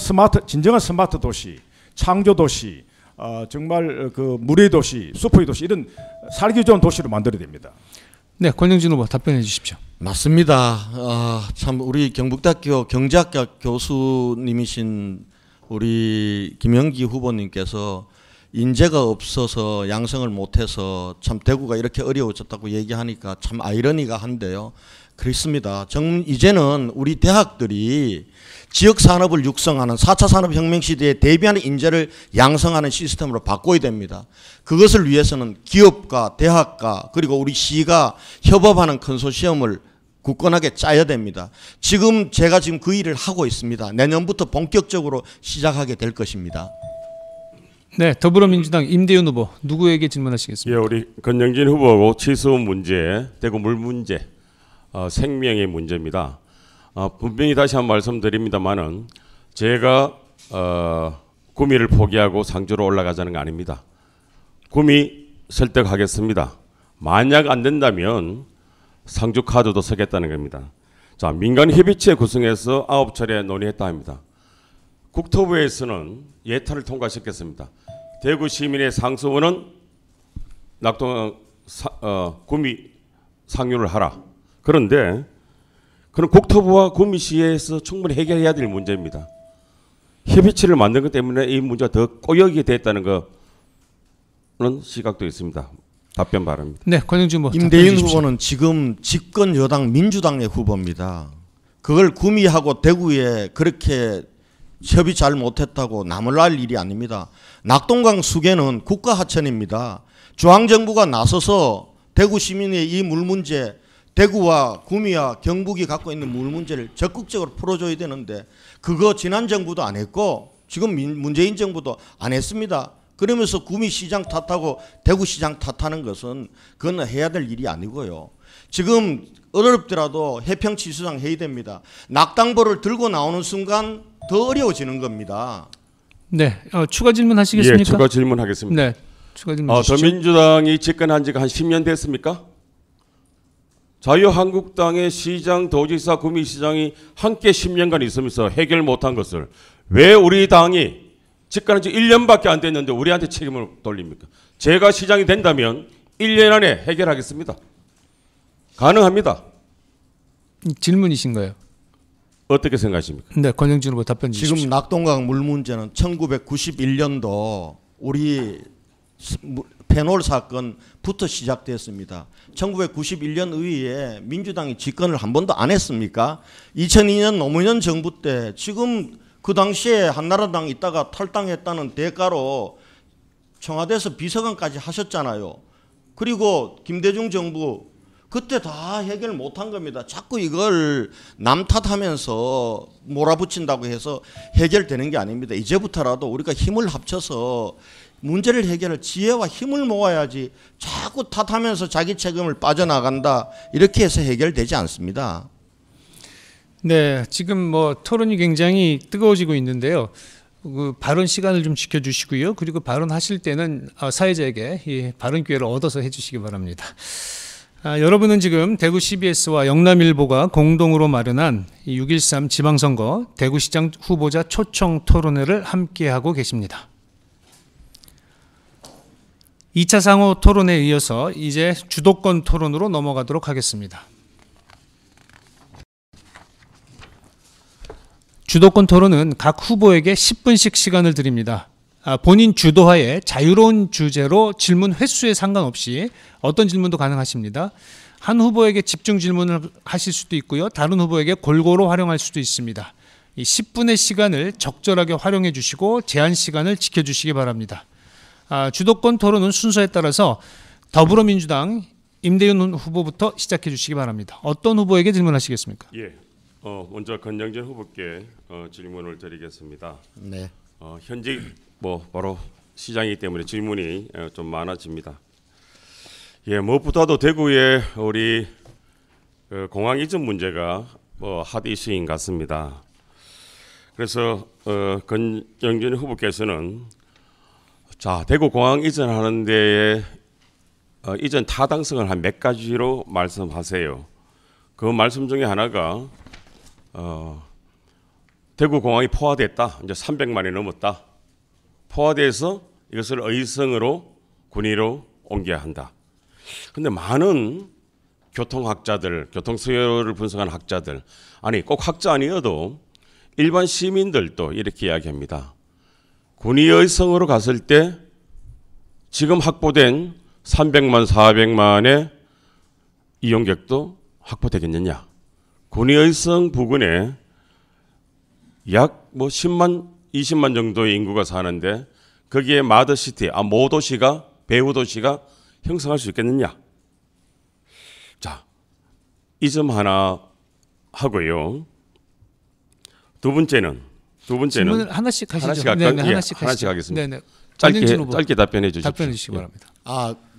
진정한 스마트 도시, 창조 도시, 정말 그 물의 도시, 슈퍼의 도시 이런 살기 좋은 도시로 만들어야 됩니다. 네, 권영진 후보 답변해 주십시오. 맞습니다. 참 우리 경북대학교 경제학과 교수님이신 우리 김영기 후보님께서 인재가 없어서 양성을 못해서 참 대구가 이렇게 어려워졌다고 얘기하니까 참 아이러니가 한데요. 그렇습니다. 이제는 우리 대학들이 지역 산업을 육성하는 4차 산업혁명 시대에 대비하는 인재를 양성하는 시스템으로 바꿔야 됩니다. 그것을 위해서는 기업과 대학과 그리고 우리 시가 협업하는 컨소시엄을 굳건하게 짜야 됩니다. 제가 지금 그 일을 하고 있습니다. 내년부터 본격적으로 시작하게 될 것입니다. 네, 더불어민주당 임대윤 후보 누구에게 질문하시겠습니까? 예, 우리 권영진 후보하고 치수 문제, 대구 물 문제, 생명의 문제입니다. 분명히 다시 한번 말씀드립니다만은 제가 구미를 포기하고 상주로 올라가자는 거 아닙니다. 구미 설득하겠습니다. 만약 안 된다면 상주 카드도 서겠다는 겁니다. 자, 민간 협의체 구성해서 9차례 논의했다 합니다. 국토부에서는 예타를 통과시켰습니다. 대구 시민의 상소원은 구미 상류를 하라. 그런데 그럼 국토부와 구미시에서 충분히 해결해야 될 문제입니다. 협의체를 만든 것 때문에 이 문제가 더 꼬여게 됐다는 것은 시각도 있습니다. 답변 바랍니다. 네, 권영주 뭐 임대인 답변해 주십시오. 후보는 지금 집권 여당 민주당의 후보입니다. 그걸 구미하고 대구에 그렇게 협의 잘 못했다고 남을 알 일이 아닙니다. 낙동강 수계는 국가하천입니다. 중앙정부가 나서서 대구 시민의 이 물 문제, 대구와 구미와 경북이 갖고 있는 물 문제를 적극적으로 풀어줘야 되는데 그거 지난 정부도 안 했고 지금 문재인 정부도 안 했습니다. 그러면서 구미시장 탓하고 대구시장 탓하는 것은 그건 해야 될 일이 아니고요. 지금 어렵더라도 해평치수장 해야 됩니다. 낙당벌을 들고 나오는 순간 더 어려워지는 겁니다. 네, 추가 질문 하시겠습니까? 예, 추가 질문하겠습니다. 네, 추가 질문 주시죠. 더민주당이 집권한 지가 한 10년 됐습니까? 자유한국당의 시장, 도지사, 구미시장이 함께 10년간 있으면서 해결 못한 것을 왜 우리 당이 집권한 지 1년밖에 안 됐는데 우리한테 책임을 돌립니까? 제가 시장이 된다면 1년 안에 해결하겠습니다. 가능합니다. 질문이신가요? 어떻게 생각하십니까? 네, 권영준 후보 답변 주십시오. 지금 낙동강 물 문제는 1991년도 우리 페놀 사건부터 시작됐습니다. 1991년 이후에 민주당이 집권을 한 번도 안 했습니까? 2002년 노무현 정부 때 지금 그 당시에 한나라당 있다가 탈당했다는 대가로 청와대에서 비서관까지 하셨잖아요. 그리고 김대중 정부 그때 다 해결 못한 겁니다. 자꾸 이걸 남 탓하면서 몰아붙인다고 해서 해결되는 게 아닙니다. 이제부터라도 우리가 힘을 합쳐서 문제를 해결할 지혜와 힘을 모아야지 자꾸 탓하면서 자기 책임을 빠져나간다 이렇게 해서 해결되지 않습니다. 네, 지금 뭐 토론이 굉장히 뜨거워지고 있는데요. 그 발언 시간을 좀 지켜주시고요. 그리고 발언하실 때는 사회자에게 이 발언 기회를 얻어서 해주시기 바랍니다. 여러분은 지금 대구 CBS와 영남일보가 공동으로 마련한 6.13 지방선거 대구시장 후보자 초청 토론회를 함께하고 계십니다. 2차 상호 토론에 이어서 이제 주도권 토론으로 넘어가도록 하겠습니다. 주도권 토론은 각 후보에게 10분씩 시간을 드립니다. 본인 주도하에 자유로운 주제로 질문 횟수에 상관없이 어떤 질문도 가능하십니다. 한 후보에게 집중 질문을 하실 수도 있고요. 다른 후보에게 골고루 활용할 수도 있습니다. 이 10분의 시간을 적절하게 활용해 주시고 제한 시간을 지켜주시기 바랍니다. 주도권 토론은 순서에 따라서 더불어민주당 임대윤 후보부터 시작해 주시기 바랍니다. 어떤 후보에게 질문하시겠습니까? 예, 먼저 권영진 후보께 질문을 드리겠습니다. 네. 현직 바로 시장이기 때문에 질문이 좀 많아집니다. 예, 무엇보다도 대구의 우리 공항 이전 문제가 핫 이슈인 것 같습니다. 그래서 권영진 후보께서는 대구 공항 이전하는 데에 이전 타당성을 한 몇 가지로 말씀하세요. 그 말씀 중에 하나가 대구 공항이 포화됐다. 이제 300만이 넘었다. 포화돼서 이것을 의성으로 군위로 옮겨야 한다. 그런데 많은 교통학자들, 교통수요를 분석하는 학자들, 아니 꼭 학자 아니어도 일반 시민들도 이렇게 이야기합니다. 군위 의성으로 갔을 때 지금 확보된 300만, 400만의 이용객도 확보되겠느냐. 군위 의성 부근에 약 10만, 20만 정도의 인구가 사는데 거기에 마더시티, 모도시가, 배후도시가 형성할 수 있겠느냐. 자, 이 점 하나 하고요. 두 번째는 질문을 하나씩 하시죠. 하나씩 할까요? 네, 하나씩 하겠습니다. 네네. 짧게 답변해 주십시오. 답변해 주시기 바랍니다.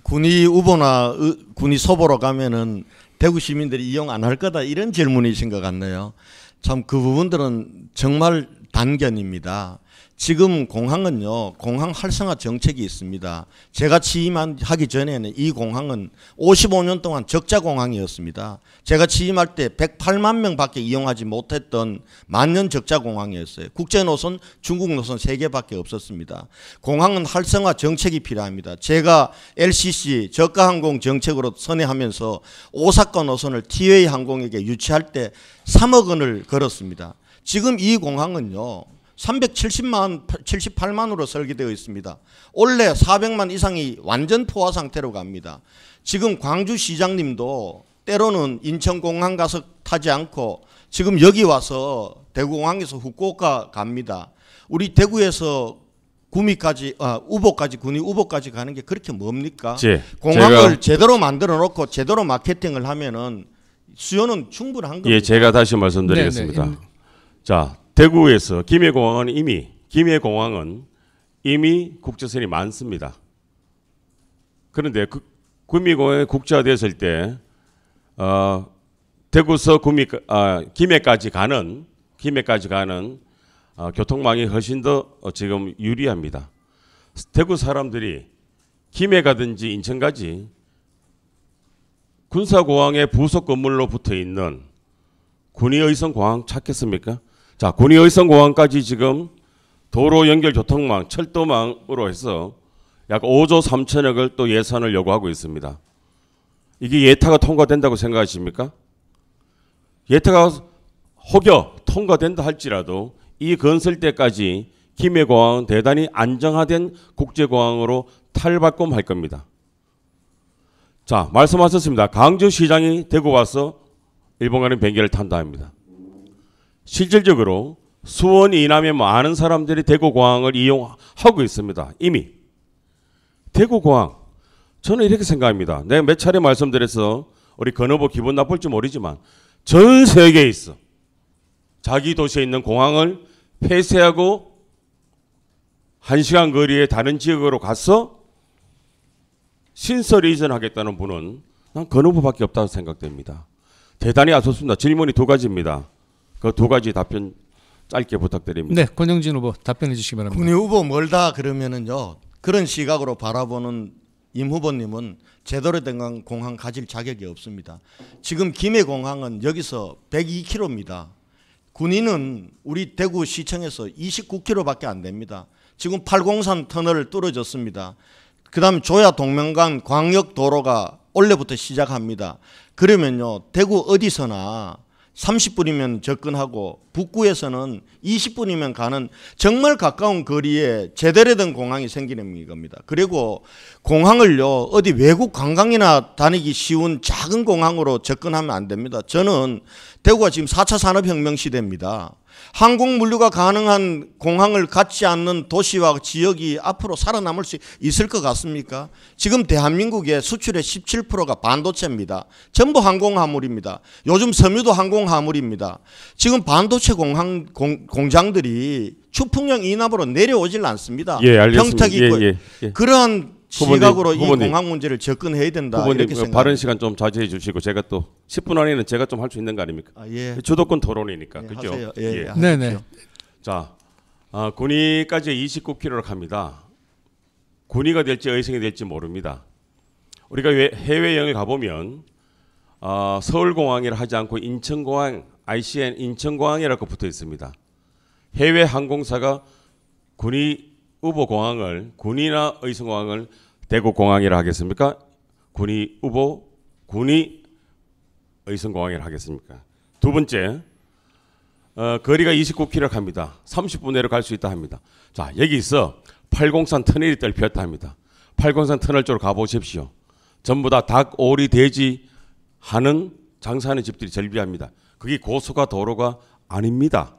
군위 후보나 군위 소보로 가면은 대구 시민들이 이용 안 할 거다 이런 질문이신 것 같네요. 참 그 부분들은 정말 단견입니다. 지금 공항은요, 공항 활성화 정책이 있습니다. 제가 취임하기 전에는 이 공항은 55년 동안 적자 공항이었습니다. 제가 취임할 때 108만 명밖에 이용하지 못했던 만년 적자 공항이었어요. 국제 노선, 중국 노선 3개밖에 없었습니다. 공항은 활성화 정책이 필요합니다. 제가 LCC 저가 항공 정책으로 선회하면서 오사카 노선을 티웨이 항공에게 유치할 때 3억 원을 걸었습니다. 지금 이 공항은요, 78만으로 설계되어 있습니다. 원래 400만 이상이 완전 포화 상태로 갑니다. 지금 광주시장님도 때로는 인천공항 가서 타지 않고 지금 여기 와서 대구공항에서 후쿠오카 갑니다. 우리 대구에서 구미까지 우보까지 군위 우보까지 가는 게 그렇게 뭡니까? 공항을 제대로 만들어 놓고 제대로 마케팅을 하면은 수요는 충분한 겁니다. 예, 제가 다시 말씀드리겠습니다. 네네. 자, 대구에서 김해공항은 이미 국제선이 많습니다. 그런데 구미공항에 국제화됐을 때 대구서 김해까지 가는 교통망이 훨씬 더 지금 유리합니다. 대구 사람들이 김해 가든지 인천 가지 군사공항의 부속 건물로 붙어 있는 군의의성 공항 찾겠습니까? 자, 군의의성 공항까지 지금 도로 연결 교통망, 철도망으로 해서 약 5조 3천억을 또 예산을 요구하고 있습니다. 이게 예타가 통과된다고 생각하십니까? 예타가 혹여 통과된다 할지라도 이 건설 때까지 김해공항은 대단히 안정화된 국제공항으로 탈바꿈할 겁니다. 자, 말씀하셨습니다. 강주시장이 대구 와서 일본 가는 비행기를 탄다 합니다. 실질적으로 수원 이남의 많은 사람들이 대구공항을 이용하고 있습니다. 이미. 대구공항, 저는 이렇게 생각합니다. 내가 몇 차례 말씀드려서 우리 건후보 기분 나쁠지 모르지만 전 세계에 있어. 자기 도시에 있는 공항을 폐쇄하고 1시간 거리의 다른 지역으로 가서 신설 이전하겠다는 분은 난 건후보밖에 없다고 생각됩니다. 대단히 아쉽습니다. 질문이 2가지입니다. 그 2가지 답변 짧게 부탁드립니다. 네, 권영진 후보 답변해 주시기 바랍니다. 군의 후보 멀다 그러면은요, 그런 시각으로 바라보는 임 후보님은 제대로 된 공항 가질 자격이 없습니다. 지금 김해공항은 여기서 102km입니다. 군위는 우리 대구시청에서 29km밖에 안 됩니다. 지금 803 터널을 뚫어졌습니다. 그 다음에 조야 동명간 광역도로가 올해부터 시작합니다. 그러면요, 대구 어디서나 30분이면 접근하고 북구에서는 20분이면 가는 정말 가까운 거리에 제대로 된 공항이 생기는 겁니다. 그리고 공항을요, 어디 외국 관광이나 다니기 쉬운 작은 공항으로 접근하면 안 됩니다. 저는 대구가 지금 4차 산업혁명 시대입니다. 항공 물류가 가능한 공항을 갖지 않는 도시와 지역이 앞으로 살아남을 수 있을 것 같습니까? 지금 대한민국의 수출의 17%가 반도체입니다. 전부 항공화물입니다. 요즘 섬유도 항공화물입니다. 지금 반도체 공장들이 추풍령 이남으로 내려오질 않습니다. 예, 알겠습니다. 평택이 있고 예. 그러한 시각으로 후보님, 이 공항 문제를 접근해야 된다. 후보님, 이렇게 생각합니다. 발언 시간 좀 자제해 주시고 제가 또 10분 안에는 제가 좀 할 수 있는 거 아닙니까? 예. 주도권 토론이니까. 예, 그죠? 하세요. 예. 네네. 자, 군위까지 29km를 갑니다. 군위가 될지 의성이 될지 모릅니다. 우리가 해외여행을 가보면 서울공항이라 하지 않고 인천공항, ICN 인천공항이라고 붙어 있습니다. 해외 항공사가 군위 우보 공항을, 군위나 의성공항을 대구공항이라 하겠습니까? 군위 우보, 군위 의성공항이라 하겠습니까? 2번째, 거리가 29km 갑니다. 30분 내로 갈 수 있다 합니다. 자, 여기서 803 터널이 뚫혔다 합니다. 803 터널 쪽으로 가보십시오. 전부 다 닭, 오리, 돼지 하는 장사하는 집들이 절비합니다. 그게 고속화 도로가 아닙니다.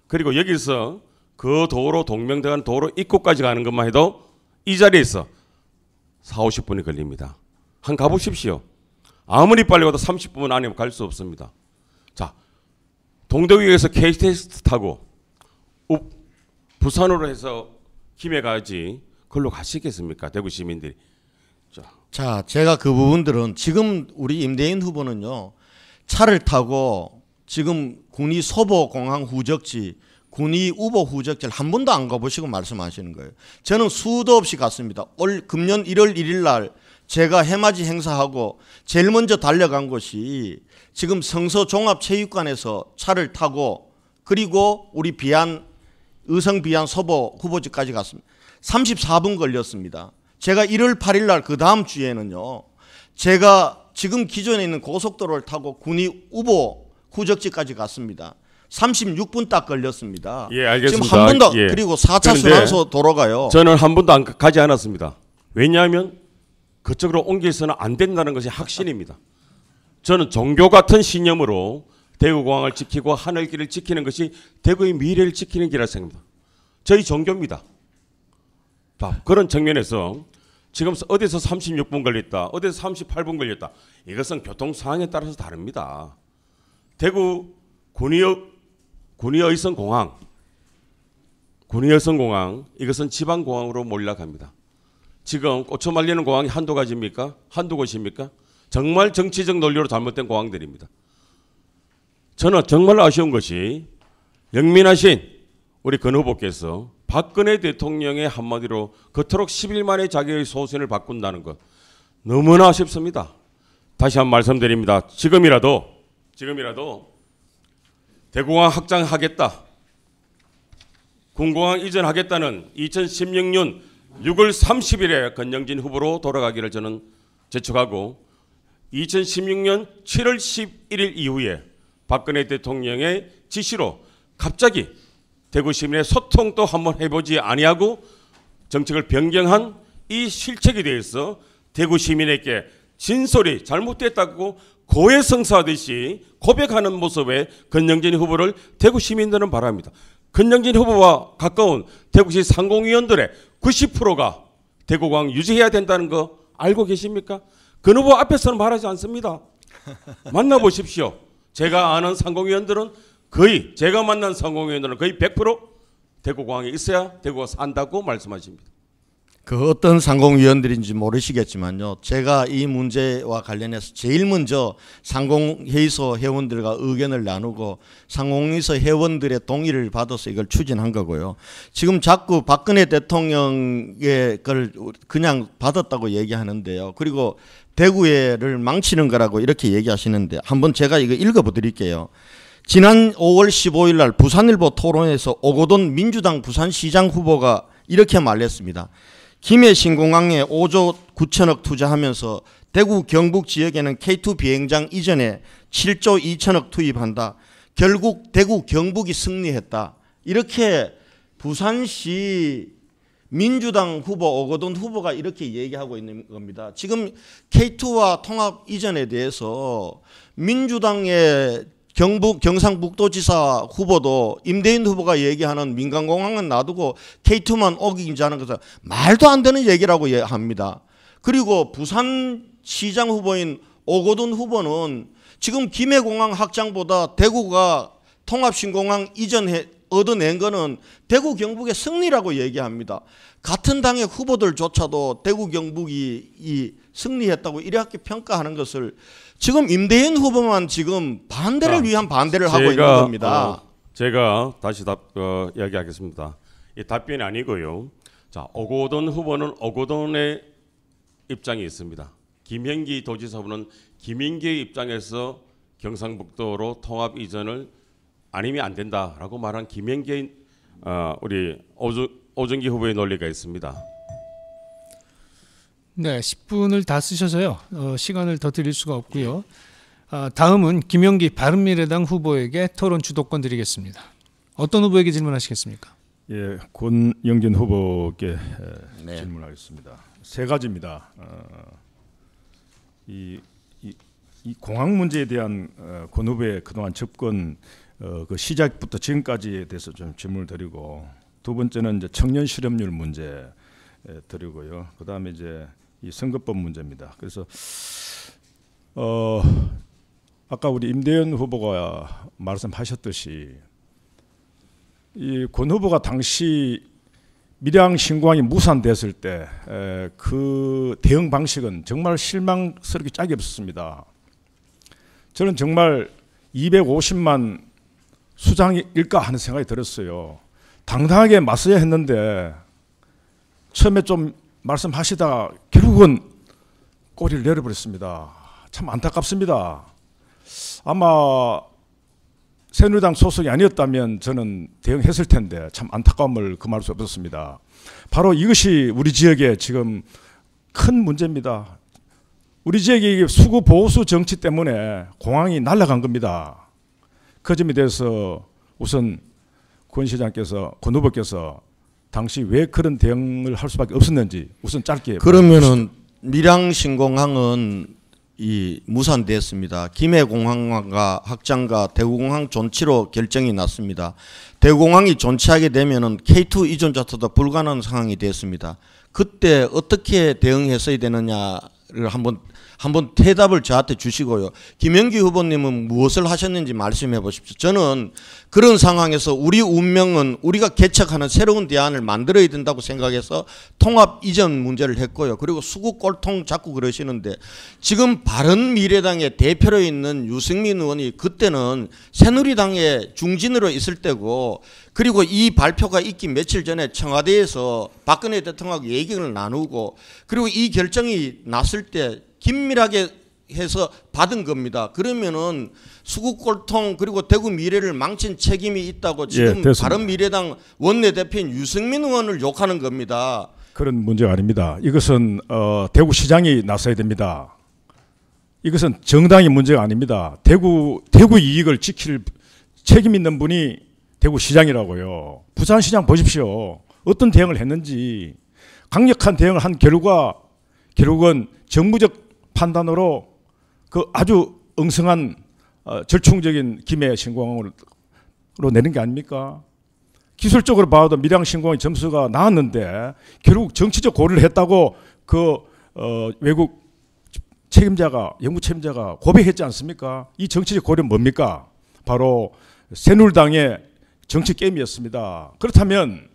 그리고 여기서 그 도로 동명대간 도로 입구까지 가는 것만 해도 이 자리에서 40-50분이 걸립니다. 한 가보십시오. 아무리 빨리 가도 30분 안에 갈 수 없습니다. 자, 동대구에서 KTX 타고 부산으로 해서 김해 가지 그걸로 가시겠습니까? 대구 시민들이. 자, 제가 그 부분들은 지금 우리 임대인 후보는요, 차를 타고 지금 군위 소보공항 후적지, 군위 우보 후적지를 한 번도 안 가보시고 말씀하시는 거예요. 저는 수도 없이 갔습니다. 올 금년 1월 1일 날 제가 해맞이 행사하고 제일 먼저 달려간 곳이 지금 성서종합체육관에서 차를 타고 그리고 우리 의성 비안 소보 후보지까지 갔습니다. 34분 걸렸습니다. 제가 1월 8일 날 그 다음 주에는요, 제가 지금 기존에 있는 고속도로를 타고 군위 우보 후적지까지 갔습니다. 36분 딱 걸렸습니다. 예, 알겠습니다. 지금 한 번도 예. 그리고 4차 그런데 순환소 도로가요. 저는 한 번도 가지 않았습니다. 왜냐하면 그쪽으로 옮겨서는 안 된다는 것이 확신입니다. 저는 종교 같은 신념으로 대구공항을 지키고 하늘길을 지키는 것이 대구의 미래를 지키는 길이라 생각합니다. 저희 종교입니다. 자, 그런 측면에서 지금 어디서 36분 걸렸다, 어디서 38분 걸렸다. 이것은 교통 상황에 따라서 다릅니다. 대구 군위의성공항 이것은 지방공항으로 몰락합니다. 지금 꽂혀 말리는 공항이 한두 가지입니까? 한두 곳입니까? 정말 정치적 논리로 잘못된 공항들입니다. 저는 정말 아쉬운 것이 영민하신 우리 권 후보께서 박근혜 대통령의 한마디로 그토록 10일 만에 자기의 소신을 바꾼다는 것 너무나 아쉽습니다. 다시 한번 말씀드립니다. 지금이라도 대구공항 확장하겠다, 군공항 이전하겠다는 2016년 6월 30일에 권영진 후보로 돌아가기를 저는 재촉하고 2016년 7월 11일 이후에 박근혜 대통령의 지시로 갑자기 대구 시민의 소통도 한번 해보지 아니하고 정책을 변경한 이 실책에 대해서 대구 시민에게 진솔이 잘못됐다고 고해성사하듯이 고백하는 모습의 권영진 후보를 대구 시민들은 바랍니다. 권영진 후보와 가까운 대구시 상공위원들의 90%가 대구공항 유지해야 된다는 거 알고 계십니까? 그 후보 앞에서는 말하지 않습니다. 만나보십시오. 제가 아는 상공위원들은 제가 만난 상공위원들은 거의 100% 대구공항에 있어야 대구가 산다고 말씀하십니다. 그 어떤 상공위원들인지 모르시겠지만요. 제가 이 문제와 관련해서 제일 먼저 상공회의소 회원들과 의견을 나누고 상공회의소 회원들의 동의를 받아서 이걸 추진한 거고요. 지금 자꾸 박근혜 대통령의 걸 그냥 받았다고 얘기하는데요. 그리고 대구를 망치는 거라고 이렇게 얘기하시는데 한번 제가 이거 읽어드릴게요. 지난 5월 15일 날 부산일보 토론에서 오거돈 민주당 부산시장 후보가 이렇게 말했습니다. 김해 신공항에 5조 9천억 투자하면서 대구 경북 지역에는 K2 비행장 이전에 7조 2천억 투입한다. 결국 대구 경북이 승리했다. 이렇게 부산시 민주당 후보 오거돈 후보가 이렇게 얘기하고 있는 겁니다. 지금 K2와 통합 이전에 대해서 민주당의 경상북도지사 후보도 임대인 후보가 얘기하는 민간공항은 놔두고 K2만 오기자는 것은 말도 안 되는 얘기라고 합니다. 그리고 부산시장 후보인 오거돈 후보는 지금 김해공항 확장보다 대구가 통합신공항 이전에 얻어낸 거는 대구 경북의 승리라고 얘기합니다. 같은 당의 후보들조차도 대구 경북이 승리했다고 이렇게 평가하는 것을 지금 임대인 후보만 지금 반대를 위한 반대를 하고 있는 겁니다. 제가 다시 이야기하겠습니다. 이 답변이 아니고요. 자, 오거돈 후보는 오거돈의 입장이 있습니다. 김현기 도지사 후보는 김현기의 입장에서 경상북도로 통합 이전을 아니면 안 된다라고 말한 김현기 우리 오정기 후보의 논리가 있습니다. 네, 10분을 다 쓰셔서요. 시간을 더 드릴 수가 없고요. 다음은 김영기 바른미래당 후보에게 토론 주도권 드리겠습니다. 어떤 후보에게 질문하시겠습니까? 예, 권영진 후보께 네. 질문하겠습니다. 세 가지입니다. 이 공항 문제에 대한 권 후보의 그동안 접근 그 시작부터 지금까지에 대해서 좀 질문을 드리고, 두 번째는 이제 청년 실업률 문제 드리고요. 그다음에 이제 이 선거법 문제입니다. 그래서 아까 우리 임대현 후보가 말씀하셨듯이 이 권 후보가 당시 밀양 신공항이 무산됐을 때 그 대응 방식은 정말 실망스럽게 짝이 없었습니다. 저는 정말 250만 수장일까 하는 생각이 들었어요. 당당하게 맞서야 했는데 처음에 좀 말씀하시다가 결국은 꼬리를 내려버렸습니다. 참 안타깝습니다. 아마 새누리당 소속이 아니었다면 저는 대응했을 텐데 참 안타까움을 금할 수 없었습니다. 바로 이것이 우리 지역의 지금 큰 문제입니다. 우리 지역이 수구 보수 정치 때문에 공항이 날아간 겁니다. 그 점에 대해서 우선 권 시장께서, 권 후보께서 당시 왜 그런 대응을 할 수밖에 없었는지 우선 짧게. 그러면은 밀양신공항은 이 무산됐습니다. 김해공항과 확장과 대구공항 존치로 결정이 났습니다. 대구공항이 존치하게 되면은 K2 이전 자체도 불가능한 상황이 됐습니다. 그때 어떻게 대응했어야 되느냐를 한번 대답을 저한테 주시고요. 김영기 후보님은 무엇을 하셨는지 말씀해 보십시오. 저는 그런 상황에서 우리 운명은 우리가 개척하는 새로운 대안을 만들어야 된다고 생각해서 통합 이전 문제를 했고요. 그리고 수국 꼴통 자꾸 그러시는데 지금 바른미래당의 대표로 있는 유승민 의원이 그때는 새누리당의 중진으로 있을 때고, 그리고 이 발표가 있기 며칠 전에 청와대에서 박근혜 대통령하고 얘기를 나누고, 그리고 이 결정이 났을 때 긴밀하게 해서 받은 겁니다. 그러면은 수국골통 그리고 대구 미래를 망친 책임이 있다고 지금 바른미래당 원내대표인 유승민 의원을 욕하는 겁니다. 그런 문제가 아닙니다. 이것은 대구시장이 나서야 됩니다. 이것은 정당의 문제가 아닙니다. 대구 이익을 지킬 책임 있는 분이 대구시장이라고요. 부산시장 보십시오. 어떤 대응을 했는지. 강력한 대응을 한 결국은 정부적 판단으로 그 아주 엉성한 절충적인 김해 신공항으로 내는 게 아닙니까? 기술적으로 봐도 밀양 신공항의 점수가 나왔는데 결국 정치적 고려를 했다고 그 외국 영국 책임자가 고백했지 않습니까? 이 정치적 고려는 뭡니까? 바로 새누리당의 정치 게임이었습니다. 그렇다면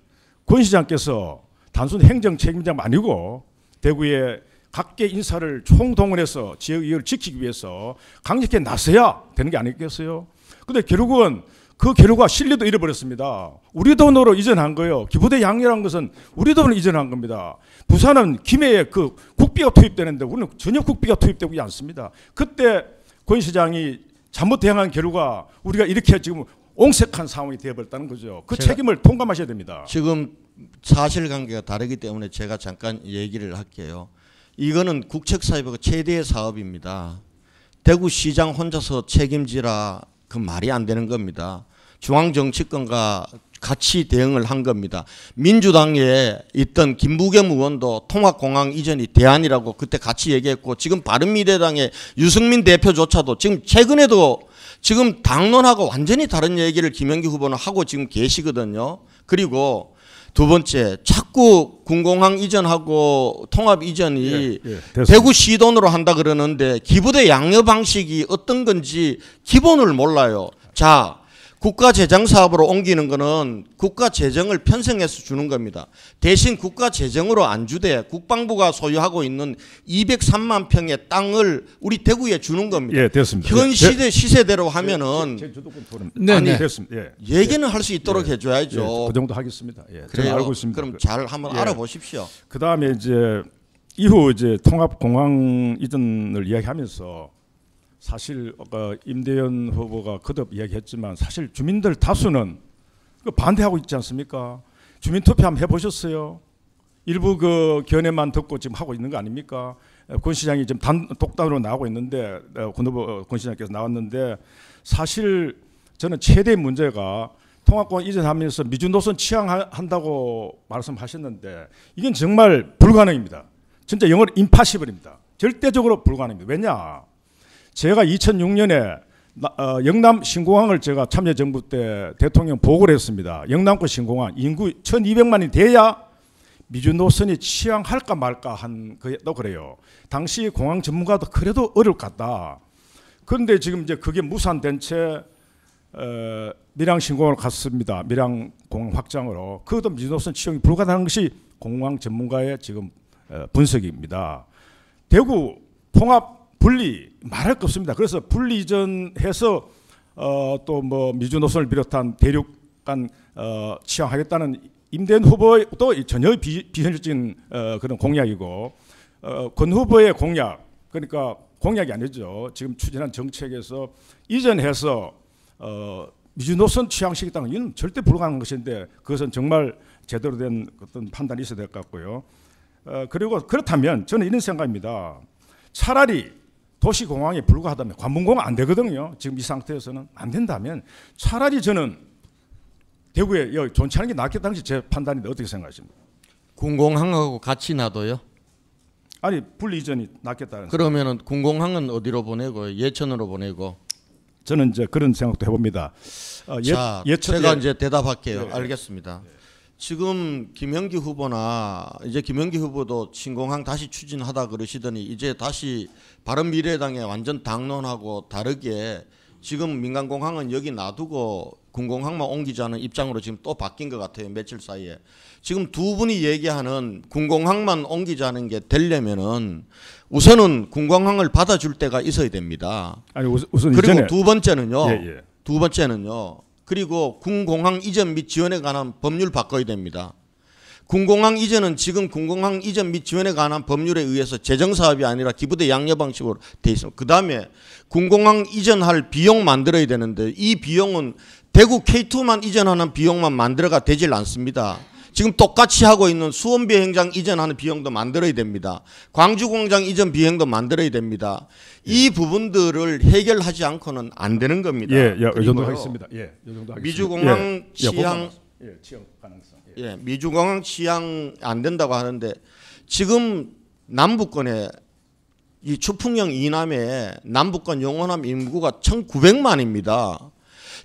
권 시장께서 단순 행정 책임자가 아니고 대구의 각계 인사를 총동원해서 지역 이익을 지키기 위해서 강력하게 나서야 되는 게 아니겠어요? 그런데 결국은 그 결과 신뢰도 잃어버렸습니다. 우리 돈으로 이전한 거예요. 기부대 양이라는 것은 우리 돈으로 이전한 겁니다. 부산은 김해에 그 국비가 투입되는데 우리는 전혀 국비가 투입되고 있지 않습니다. 그때 권 시장이 잘못 대응한 결과 우리가 이렇게 지금 옹색한 상황이 되어버렸다는 거죠. 그 책임을 통감하셔야 됩니다. 지금 사실관계가 다르기 때문에 제가 잠깐 얘기를 할게요. 이거는 국책사업의 최대의 사업입니다. 대구시장 혼자서 책임지라 그 말이 안 되는 겁니다. 중앙정치권과 같이 대응을 한 겁니다. 민주당에 있던 김부겸 의원도 통합공항 이전이 대안이라고 그때 같이 얘기했고, 지금 바른미래당의 유승민 대표조차도 지금 최근에도 지금 당론하고 완전히 다른 얘기를 김영기 후보는 하고 지금 계시거든요. 그리고 두 번째, 자꾸 군공항 이전하고 통합 이전이 대구시 돈으로 한다 그러는데 기부대 양여 방식이 어떤 건지 기본을 몰라요. 자, 국가재정사업으로 옮기는 거는 국가재정을 편성해서 주는 겁니다. 대신 국가재정으로 안 주되 국방부가 소유하고 있는 203만 평의 땅을 우리 대구에 주는 겁니다. 예, 됐습니다. 현 시세대로 하면은 아니, 됐습니다. 예. 얘기는 할 수 있도록 해줘야죠. 예, 그 정도 하겠습니다. 예, 그래요. 알고 있습니다. 그럼 잘 한번 알아보십시오. 그 다음에 이후 통합공항 이전을 이야기하면서 사실 임대연 후보가 거듭 이야기했지만 사실 주민들 다수는 반대하고 있지 않습니까? 주민투표 한번 해보셨어요? 일부 그 견해만 듣고 지금 하고 있는 거 아닙니까? 권 시장이 지금 독단으로 나오고 있는데 권 시장께서 나왔는데, 사실 저는 최대 문제가 통합공항 이전하면서 미주노선 취향한다고 말씀하셨는데 이건 정말 불가능입니다. 진짜 영어로 임파시블입니다. 절대적으로 불가능합니다. 왜냐? 제가 2006년에 영남 신공항을 제가 참여정부 때 대통령 보고를 했습니다. 영남권 신공항 인구 1200만이 돼야 미주노선이 취향할까 말까 또 그래요. 당시 공항 전문가도 그래도 어려울 것 같다. 그런데 지금 그게 무산된 채 밀양 신공항으로 갔습니다. 밀양 공항 확장으로. 그것도 미주노선 취향이 불가능한 것이 공항 전문가의 지금 분석입니다. 대구 통합 분리 말할 거 없습니다. 그래서 분리 이전해서 또 미주노선을 비롯한 대륙 간 취향하겠다는 임대연 후보의 또 전혀 비현실적인 그런 공약이고, 권 후보의 공약, 그러니까 공약이 아니죠. 지금 추진한 정책에서 이전해서 미주노선 취향시키겠다는 이는 절대 불가능한 것인데, 그것은 정말 제대로 된 어떤 판단이 있어야 될 것 같고요. 그리고 그렇다면 저는 이런 생각입니다. 차라리 도시공항에 불과하다면 관문공항 안 되거든요. 지금 이 상태에서는 안 된다면 차라리 저는 대구에 존치하는 게 낫겠다 당시 제 판단인데 어떻게 생각하십니까? 군공항하고 같이 놔둬요? 아니 분리 이전이 낫겠다는. 그러면은 군공항은 어디로 보내고 예천으로 보내고? 저는 이제 그런 생각도 해봅니다. 자, 예천 제가 이제 대답할게요. 예. 알겠습니다. 지금 김현기 후보나 이제 김현기 후보도 신공항 다시 추진하다 그러시더니 이제 다시 바른미래당의 완전 당론하고 다르게 지금 민간공항은 여기 놔두고 군공항만 옮기자는 입장으로 지금 또 바뀐 것 같아요. 며칠 사이에. 지금 두 분이 얘기하는 군공항만 옮기자는 게 되려면은 우선은 군공항을 받아줄 때가 있어야 됩니다. 아니 우선 그리고 이전에 두 번째는요. 예. 두 번째는요. 그리고 군공항 이전 및 지원에 관한 법률 바꿔야 됩니다. 군공항 이전은 지금 군공항 이전 및 지원에 관한 법률에 의해서 재정사업이 아니라 기부대 양려 방식으로 돼 있습니다. 그 다음에 군공항 이전할 비용 만들어야 되는데 이 비용은 대구 K2만 이전하는 비용만 만들어가 되질 않습니다. 지금 똑같이 하고 있는 수원비행장 이전하는 비용도 만들어야 됩니다. 광주공장 이전 비용도 만들어야 됩니다. 이 부분들을 해결하지 않고는 안 되는 겁니다. 이 정도 하겠습니다. 이 정도 하겠습니다. 미주공항 취향, 취향 가능성. 미주공항 취향 안 된다고 하는데 지금 남북권에 이 추풍령 이남에 남북권 영원함 인구가 1,900만입니다.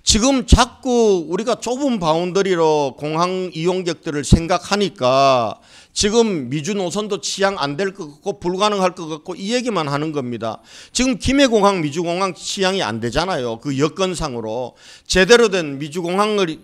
지금 자꾸 우리가 좁은 바운더리로 공항 이용객들을 생각하니까 지금 미주 노선도 취향 안 될 것 같고 불가능할 것 같고 이 얘기만 하는 겁니다. 지금 김해공항 미주공항 취향이 안 되잖아요. 그 여건상으로 제대로 된 미주공항을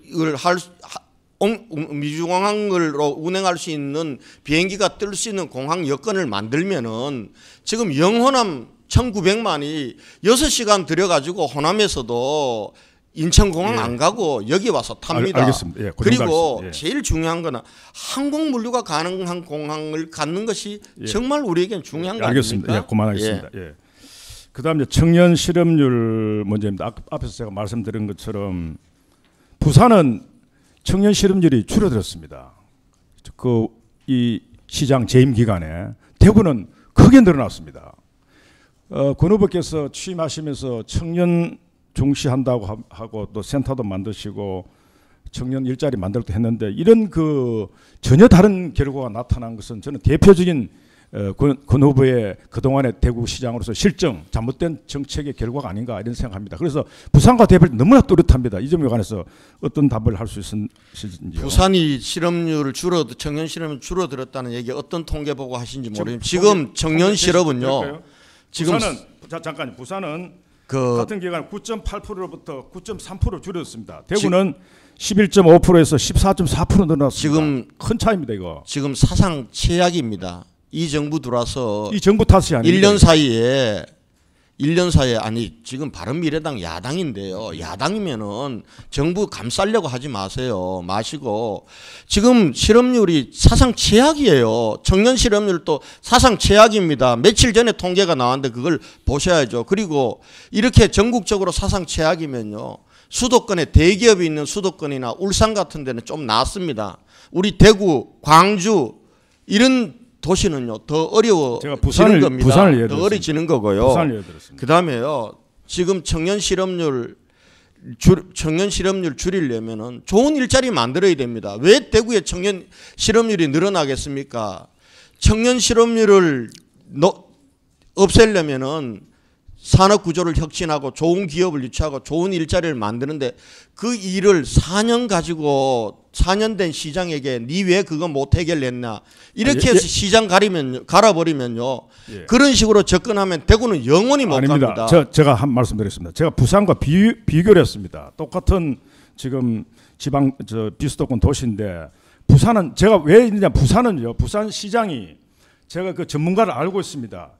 미주공항으로 운행할 수 있는 비행기가 뜰 수 있는 공항 여건을 만들면은 지금 영호남 1,900만이 6시간 들여가지고 호남에서도 인천공항 안 가고 여기 와서 탑니다. 알겠습니다. 그리고 제일 중요한 거는 항공 물류가 가능한 공항을 갖는 것이 정말 우리에겐 중요한 거 아닙니까? 알겠습니다. 그만하겠습니다. 그다음에 청년 실업률 문제입니다. 앞에서 제가 말씀드린 것처럼 부산은 청년 실업률이 줄어들었습니다. 이 시장 재임 기간에 대구는 크게 늘어났습니다. 권 후보께서 취임하시면서 청년 중시한다고 하고 또 센터도 만드시고 청년 일자리 만들기도 했는데 이런 전혀 다른 결과가 나타난 것은 저는 대표적인 권 후보의 그동안의 대구 시장으로서 실정, 잘못된 정책의 결과가 아닌가 이런 생각합니다. 그래서 부산과 대비할 때 너무나 뚜렷합니다. 이 점에 관해서 어떤 답을 할 수 있으신지요? 부산이 청년 실업률 줄어들었다는 얘기 어떤 통계 보고 하신지 모르겠는데 지금 청년 실업은요. 지금 부산은 같은 기간 9.8%로부터 9.3% 줄였습니다. 대구는 11.5%에서 14.4% 늘어났습니다. 지금 큰 차이입니다, 이거. 지금 사상 최악입니다. 이 정부 들어와서 이 정부 탓이 아닙니다. 1년 사이에 아니 지금 바른미래당 야당인데요. 야당이면은 정부 감싸려고 하지 마시고 지금 실업률이 사상 최악이에요. 청년 실업률도 사상 최악입니다. 며칠 전에 통계가 나왔는데 그걸 보셔야죠. 그리고 이렇게 전국적으로 사상 최악이면요. 수도권에 대기업이 있는 수도권이나 울산 같은 데는 좀 나았습니다. 우리 대구, 광주 이런 도시는요 더 어려워지는 겁니다. 더 어려지는 거고요. 그 다음에요 지금 청년 실업률 줄이려면은 좋은 일자리 만들어야 됩니다. 왜 대구에 청년 실업률이 늘어나겠습니까? 청년 실업률을 없애려면은 산업 구조를 혁신하고 좋은 기업을 유치하고 좋은 일자리를 만드는데 그 일을 4년 가지고 4년 된 시장에게 니 왜 그거 못 해결했나 이렇게 해서 시장 갈아버리면요. 그런 식으로 접근하면 대구는 영원히 못 갑니다. 제가 한 말씀 드리겠습니다. 제가 부산과 비교를 했습니다. 똑같은 지금 지방 비수도권 도시인데 부산은 제가 왜 있느냐 부산은요. 부산 시장이 제가 그 전문가를 알고 있습니다.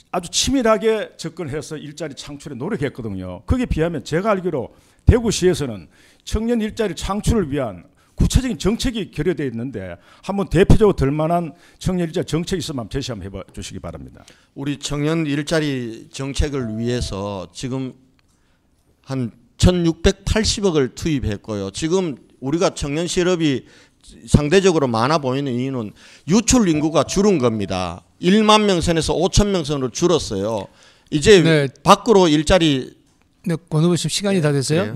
아주 치밀하게 접근해서 일자리 창출에 노력했거든요. 거기에 비하면 제가 알기로 대구시에서는 청년 일자리 창출을 위한 구체적인 정책이 결여되어 있는데 한번 대표적으로 들 만한 청년 일자리 정책이 있으면 한번 제시 한번 해봐 주시기 바랍니다. 우리 청년 일자리 정책을 위해서 지금 한 1,680억을 투입했고요. 지금 우리가 청년 실업이 상대적으로 많아 보이는 이유는 유출 인구가 줄은 겁니다. 1만 명 선에서 5천 명 선으로 줄었어요. 이제 밖으로 일자리 권 후보님 시간이 다 됐어요.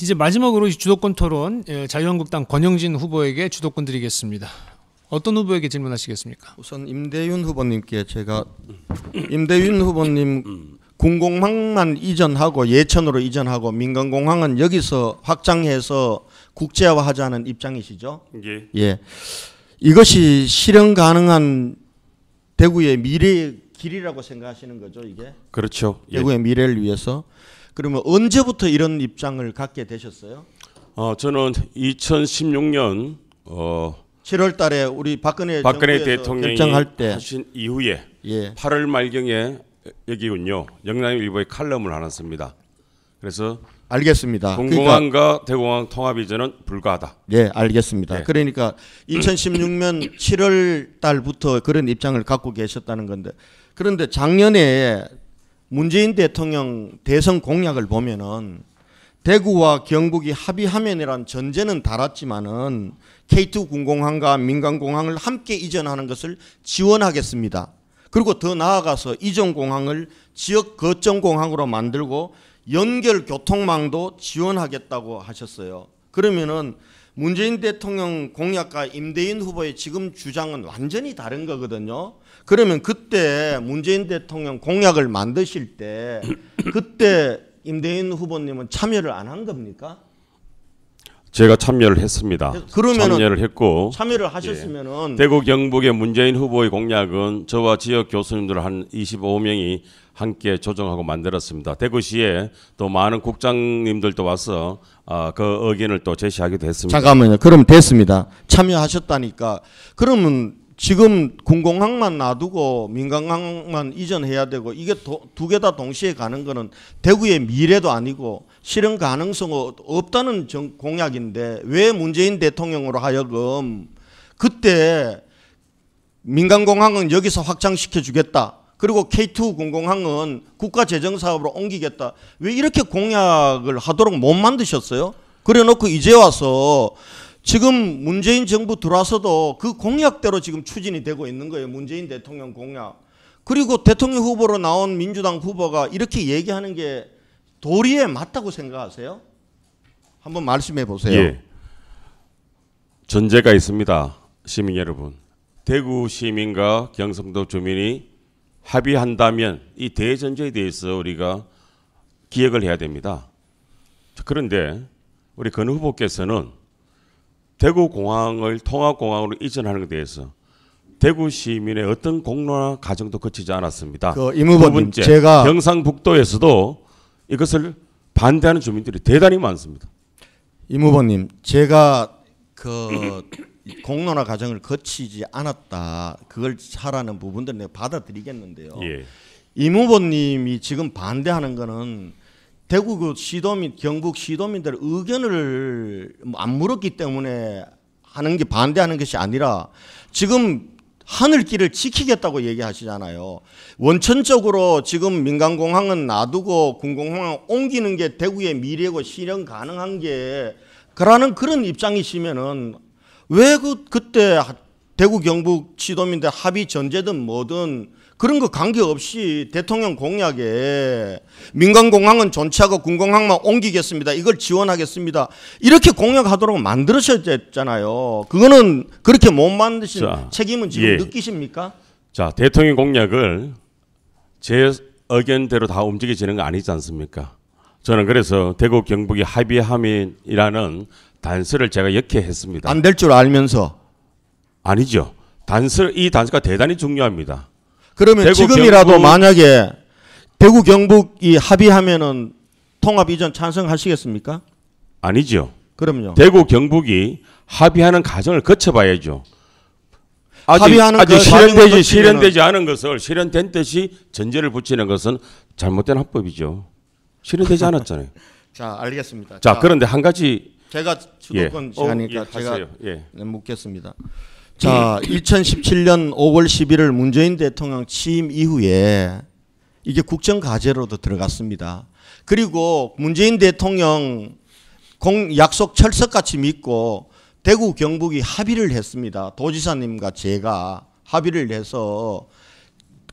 이제 마지막으로 이 주도권 토론 자유한국당 권영진 후보에게 주도권 드리겠습니다. 어떤 후보에게 질문하시겠습니까? 우선 임대윤 후보님께 제가 임대윤 후보님 군공항만 이전하고 예천으로 이전하고 민간공항은 여기서 확장해서 국제화하자는 입장이시죠? 예. 예. 이것이 실현 가능한 대구의 미래의 길이라고 생각하시는 거죠, 이게? 그렇죠. 예. 대구의 미래를 위해서. 그러면 언제부터 이런 입장을 갖게 되셨어요? 저는 2016년 7월 달에 우리 박근혜 대통령이 결정할 때 하신 이후에 예. 8월 말경에 여기군요. 영남일보에 칼럼을 하나 씁니다. 그래서 알겠습니다. 공공항과 대공항 통합 이전은 불가하다. 예, 알겠습니다. 네. 그러니까 2016년 7월 달부터 그런 입장을 갖고 계셨다는 건데, 그런데 작년에 문재인 대통령 대선 공약을 보면은 대구와 경북이 합의하면이란 전제는 달았지만은 K2 군공항과 민간공항을 함께 이전하는 것을 지원하겠습니다. 그리고 더 나아가서 이전 공항을 지역 거점 공항으로 만들고 연결 교통망도 지원하겠다고 하셨어요. 그러면은 문재인 대통령 공약과 임대인 후보의 지금 주장은 완전히 다른 거거든요. 그러면 그때 문재인 대통령 공약을 만드실 때 그때 임대인 후보님은 참여를 안 한 겁니까? 제가 참여를 했습니다. 그러면은 참여를 했고 참여를 하셨으면은 대구 경북의 문재인 후보의 공약은 저와 지역 교수님들 한 25명이 함께 조정하고 만들었습니다. 대구시에 또 많은 국장님들도 와서 그 의견을 또 제시하기도 했습니다. 잠깐만요. 그럼 됐습니다. 참여하셨다니까. 그러면 지금 군공항만 놔두고 민간항만 이전해야 되고 이게 두 개 다 동시에 가는 거는 대구의 미래도 아니고 실현 가능성 없다는 공약인데 왜 문재인 대통령으로 하여금 그때 민간공항은 여기서 확장시켜 주겠다. 그리고 K2 군공항은 국가재정사업으로 옮기겠다. 왜 이렇게 공약을 하도록 못 만드셨어요? 그래 놓고 이제 와서 지금 문재인 정부 들어와서도 그 공약대로 지금 추진이 되고 있는 거예요. 문재인 대통령 공약. 그리고 대통령 후보로 나온 민주당 후보가 이렇게 얘기하는 게 도리에 맞다고 생각하세요? 한번 말씀해 보세요. 예. 전제가 있습니다. 시민 여러분. 대구 시민과 경상도 주민이 합의한다면 이 대전제에 대해서 우리가 기억을 해야 됩니다. 그런데 우리 권 후보께서는 대구공항을 통합공항으로 이전하는 것에 대해서 대구 시민의 어떤 공론화 과정도 거치지 않았습니다. 임 후보님, 두 번째, 제가 경상북도에서도 이것을 반대하는 주민들이 대단히 많습니다. 임 후보님, 제가 그 공론화 과정을 거치지 않았다. 그걸 하라는 부분들 내가 받아들이겠는데요. 예. 임 후보님이 지금 반대하는 거는 대구 그 시도민, 경북 시도민들 의견을 안 물었기 때문에 하는 게 반대하는 것이 아니라 지금 하늘길을 지키겠다고 얘기하시잖아요. 원천적으로 지금 민간공항은 놔두고 군공항을 옮기는 게 대구의 미래고 실현 가능한 게 그라는 그런 입장이시면은 왜 그때 대구 경북 시도민들 합의 전제든 뭐든 그런 거 관계없이 대통령 공약에 민간공항은 존치하고 군공항만 옮기겠습니다. 이걸 지원하겠습니다. 이렇게 공약하도록 만들으셨잖아요. 그거는 그렇게 못 만드신 책임은 지금 느끼십니까? 자, 대통령 공약을 제 의견대로 다 움직여지는 거 아니지 않습니까? 저는 그래서 대구 경북이 합의함이라는 단서를 제가 역해했습니다. 안 될 줄 알면서. 아니죠. 이 단서가 대단히 중요합니다. 그러면 지금이라도 만약에 대구 경북이 합의하면은 통합 이전 찬성하시겠습니까? 아니죠. 그럼요. 대구 경북이 합의하는 과정을 거쳐봐야죠. 아직 실현되지 않은 것을 실현된 듯이 전제를 붙이는 것은 잘못된 합법이죠. 실현되지 않았잖아요. 자, 알겠습니다. 자, 그런데 한 가지 제가 주도권 시간이니까 제가 예. 묻겠습니다. 자, 2017년 5월 11일 문재인 대통령 취임 이후에 이게 국정과제로도 들어갔습니다. 그리고 문재인 대통령 약속 철석같이 믿고 대구 경북이 합의를 했습니다. 도지사님과 제가 합의를 해서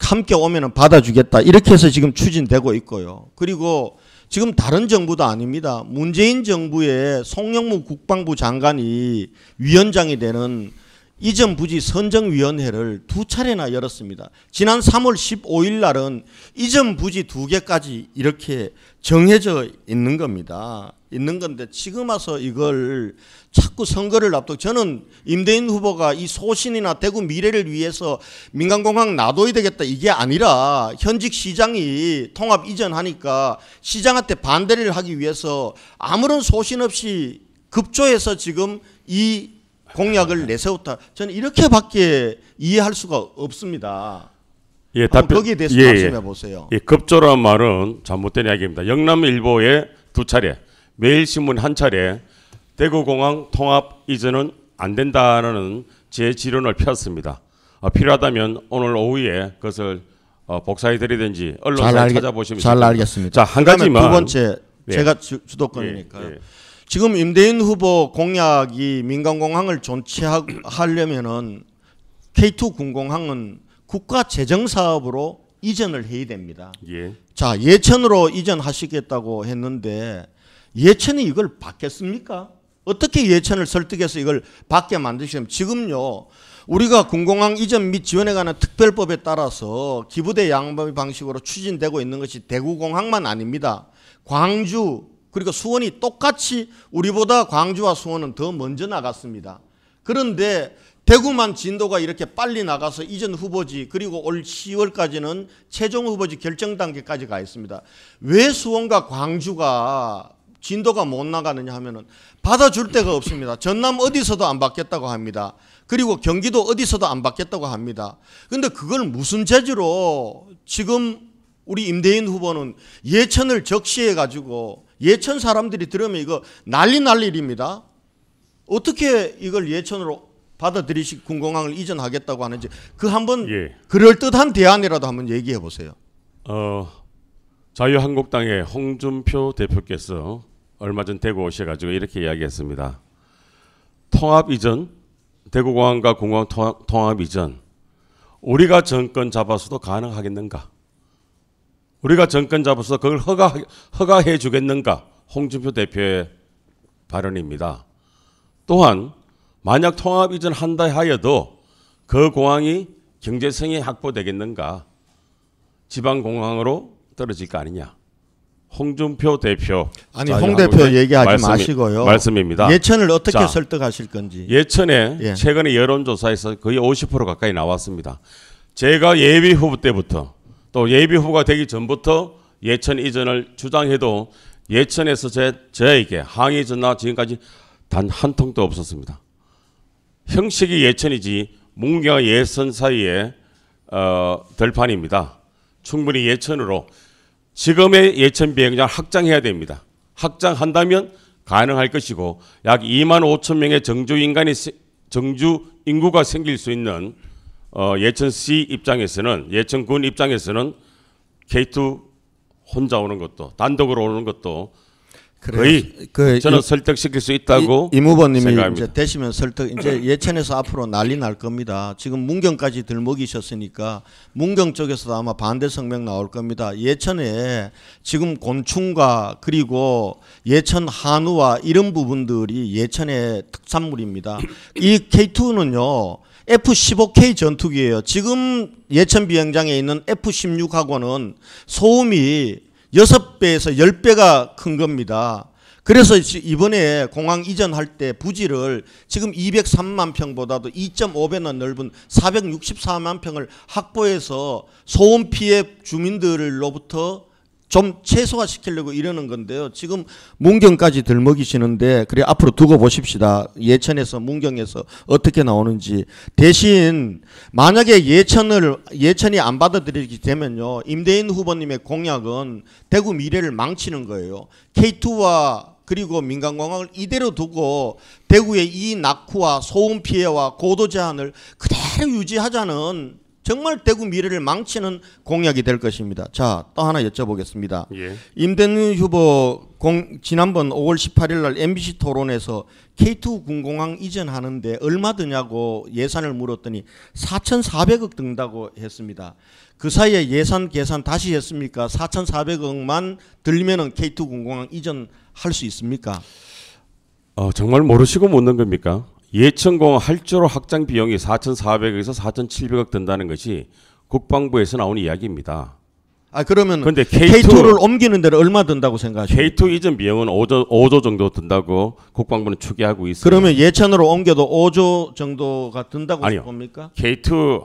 함께 오면은 받아주겠다. 이렇게 해서 지금 추진되고 있고요. 그리고 지금 다른 정부도 아닙니다. 문재인 정부의 송영무 국방부 장관이 위원장이 되는 이전 부지 선정위원회를 2차례나 열었습니다. 지난 3월 15일 날은 이전 부지 2개까지 이렇게 정해져 있는 겁니다. 있는 건데 지금 와서 이걸 자꾸 선거를 앞두고 저는 임대인 후보가 이 소신이나 대구 미래를 위해서 민간공항 놔둬야 되겠다 이게 아니라 현직 시장이 통합 이전하니까 시장한테 반대를 하기 위해서 아무런 소신 없이 급조해서 지금 이 공약을 내세웠다. 저는 이렇게밖에 이해할 수가 없습니다. 예, 거기에 대해서 말씀해 보세요. 예, 급조란 말은 잘못된 이야기입니다. 영남일보에 2차례, 매일신문 1차례 대구공항 통합 이전은 안 된다는 제 지론을 폈습니다. 필요하다면 오늘 오후에 그것을 복사해드리든지 언론사에 찾아보시면 잘 알겠습니다. 자, 한 가지만 두 번째 네. 제가 주도권이니까요. 예, 예. 지금 임대인 후보 공약이 민간공항을 존치하려면은 K2 군공항은 국가 재정 사업으로 이전을 해야 됩니다. 예. 자, 예천으로 이전하시겠다고 했는데 예천이 이걸 받겠습니까? 어떻게 예천을 설득해서 이걸 받게 만드시면 지금요. 우리가 군공항 이전 및 지원에 관한 특별법에 따라서 기부대 양보 방식으로 추진되고 있는 것이 대구공항만 아닙니다. 광주 그리고 수원이 똑같이 우리보다 광주와 수원은 더 먼저 나갔습니다. 그런데 대구만 진도가 이렇게 빨리 나가서 이전 후보지 그리고 올 10월까지는 최종 후보지 결정 단계까지 가 있습니다. 왜 수원과 광주가 진도가 못 나가느냐 하면은 받아줄 데가 없습니다. 전남 어디서도 안 받겠다고 합니다. 그리고 경기도 어디서도 안 받겠다고 합니다. 그런데 그걸 무슨 재주로 지금 우리 임대인 후보는 예천을 적시해 가지고 예천 사람들이 들으면 이거 난리 날 일입니다. 어떻게 이걸 예천으로 받아들이시 군공항을 이전하겠다고 하는지 그 한번 예. 그럴듯한 대안이라도 한번 얘기해 보세요. 자유한국당의 홍준표 대표께서 얼마 전 대구 오셔가지고 이렇게 이야기했습니다. 통합 이전, 대구공항과 공항 통합 이전, 우리가 정권 잡아서도 가능하겠는가? 우리가 정권 잡아서 그걸 허가해 주겠는가? 홍준표 대표의 발언입니다. 또한 만약 통합 이전 한다 하여도 그 공항이 경제성이 확보되겠는가? 지방공항으로 떨어질 거 아니냐? 홍준표 대표. 아니 홍 대표 얘기하지 마시고요. 말씀입니다. 예천을 어떻게 설득하실 건지. 예천에 예. 최근에 여론조사에서 거의 50% 가까이 나왔습니다. 제가 예비 후보 때부터 또 예비 후보가 되기 전부터 예천 이전을 주장해도 예천에서 저에게 항의 전화 지금까지 단 한 통도 없었습니다. 형식이 예천이지 문경과 예선 사이에 들판입니다. 충분히 예천으로 지금의 예천 비행장 확장해야 됩니다. 확장한다면 가능할 것이고 약 2만 5천 명의 정주 인구가 생길 수 있는 예천시 입장에서는 예천군 입장에서는 K2 혼자 오는 것도 단독으로 오는 것도 거의 저는 설득시킬 수 있다고 임 후보님이 생각합니다. 이제 되시면 설득 이제 예천에서 앞으로 난리 날 겁니다. 지금 문경까지 들먹이셨으니까 문경 쪽에서도 아마 반대 성명 나올 겁니다. 예천에 지금 곤충과 그리고 예천 한우와 이런 부분들이 예천의 특산물입니다. 이 K2는요. F-15K 전투기예요. 지금 예천 비행장에 있는 F-16하고는 소음이 6배에서 10배가 큰 겁니다. 그래서 이번에 공항 이전할 때 부지를 지금 203만 평보다도 2.5배나 넓은 464만 평을 확보해서 소음 피해 주민들로부터 좀 최소화시키려고 이러는 건데요. 지금 문경까지 들먹이시는데 그래 앞으로 두고 보십시다. 예천에서 문경에서 어떻게 나오는지. 대신 만약에 예천이 안 받아들이게 되면요. 임대인 후보님의 공약은 대구 미래를 망치는 거예요. K2와 그리고 민간공항을 이대로 두고 대구의 이 낙후와 소음 피해와 고도 제한을 그대로 유지하자는 정말 대구 미래를 망치는 공약이 될 것입니다. 자, 또 하나 여쭤보겠습니다. 예. 임대윤 후보 지난번 5월 18일 날 MBC 토론에서 K2 군공항 이전하는데 얼마 드냐고 예산을 물었더니 4,400억 든다고 했습니다. 그 사이에 예산 계산 다시 했습니까? 4,400억만 들면은 K2 군공항 이전할 수 있습니까? 정말 모르시고 묻는 겁니까? 예천공항 할주로 확장 비용이 4,400억에서 4,700억 든다는 것이 국방부에서 나온 이야기입니다. 그러면 근데 K2를 옮기는 데는 얼마 든다고 생각하십니까? K2 이전 비용은 5조 정도 든다고 국방부는 추계하고 있습니다. 그러면 예천으로 옮겨도 5조 정도가 든다고 아니요. 봅니까? K2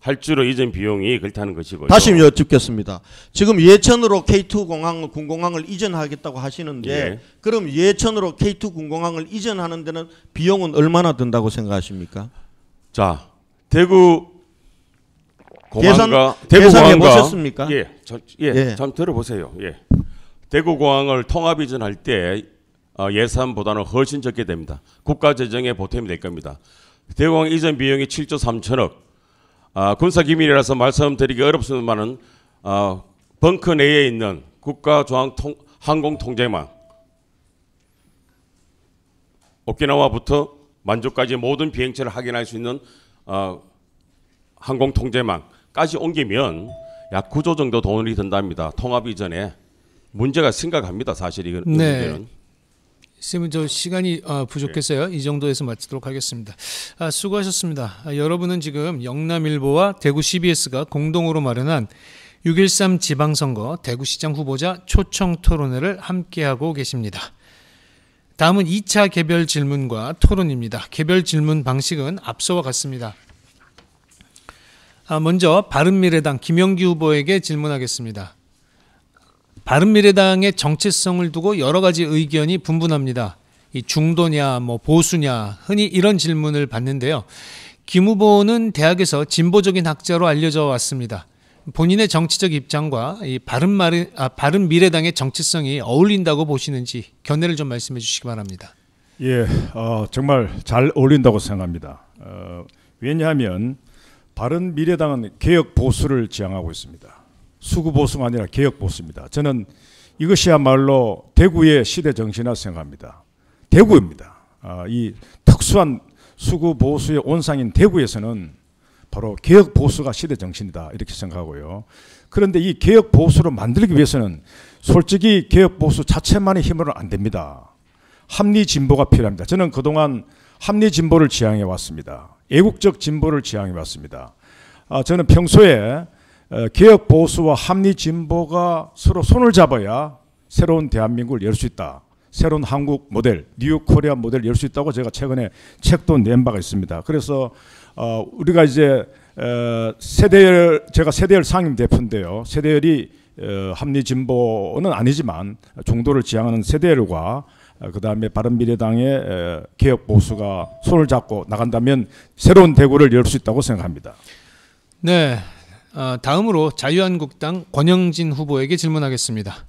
할주로 이전 비용이 그렇다는 것이고요. 다시 여쭙겠습니다. 지금 예천으로 K2 군공항을 이전하겠다고 하시는데 예. 그럼 예천으로 K2 군공항을 이전하는 데는 비용은 얼마나 든다고 생각하십니까? 자, 대구 계산해 대구공항과 보셨습니까? 잠 들어보세요. 예. 대구공항을 통합 이전할 때 예산보다는 훨씬 적게 됩니다. 국가 재정에 보탬이 될 겁니다. 대구공항 이전 비용이 7조 3천억. 군사 기밀이라서 말씀드리기 어렵습니다만은 벙커 내에 있는 국가 중앙 항공 통제망, 오키나와부터 만주까지 모든 비행체를 확인할 수 있는 항공 통제망까지 옮기면 약 9조 정도 돈이 든답니다. 통합 이전에 문제가 심각합니다. 사실 이건 문제는. 쌤은 저 시간이 부족해서요. 이 정도에서 마치도록 하겠습니다. 수고하셨습니다. 여러분은 지금 영남일보와 대구 CBS가 공동으로 마련한 6.13 지방선거 대구시장 후보자 초청 토론회를 함께하고 계십니다. 다음은 2차 개별 질문과 토론입니다. 개별 질문 방식은 앞서와 같습니다. 먼저 바른미래당 김영기 후보에게 질문하겠습니다. 바른미래당의 정체성을 두고 여러 가지 의견이 분분합니다. 이 중도냐, 보수냐, 흔히 이런 질문을 받는데요. 김 후보는 대학에서 진보적인 학자로 알려져 왔습니다. 본인의 정치적 입장과 이 바른미래당의 정체성이 어울린다고 보시는지 견해를 좀 말씀해 주시기 바랍니다. 예, 정말 잘 어울린다고 생각합니다. 왜냐하면 바른미래당은 개혁 보수를 지향하고 있습니다. 수구 보수가 아니라 개혁 보수입니다. 저는 이것이야말로 대구의 시대 정신이라고 생각합니다. 대구입니다. 이 특수한 수구 보수의 온상인 대구에서는 바로 개혁 보수가 시대 정신이다 이렇게 생각하고요. 그런데 이 개혁 보수를 만들기 위해서는 솔직히 개혁 보수 자체만의 힘으로는 안 됩니다. 합리 진보가 필요합니다. 저는 그동안 합리 진보를 지향해 왔습니다. 애국적 진보를 지향해 왔습니다. 저는 평소에 개혁 보수와 합리 진보가 서로 손을 잡아야 새로운 대한민국을 열 수 있다. 새로운 한국 모델, 뉴 코리아 모델을 열 수 있다고 제가 최근에 책도 낸 바가 있습니다. 그래서 우리가 이제 제가 세대열 상임 대표인데요. 세대열이 합리 진보는 아니지만 중도를 지향하는 세대열과 그다음에 바른미래당의 개혁 보수가 손을 잡고 나간다면 새로운 대구를 열 수 있다고 생각합니다. 네, 다음으로 자유한국당 권영진 후보에게 질문하겠습니다.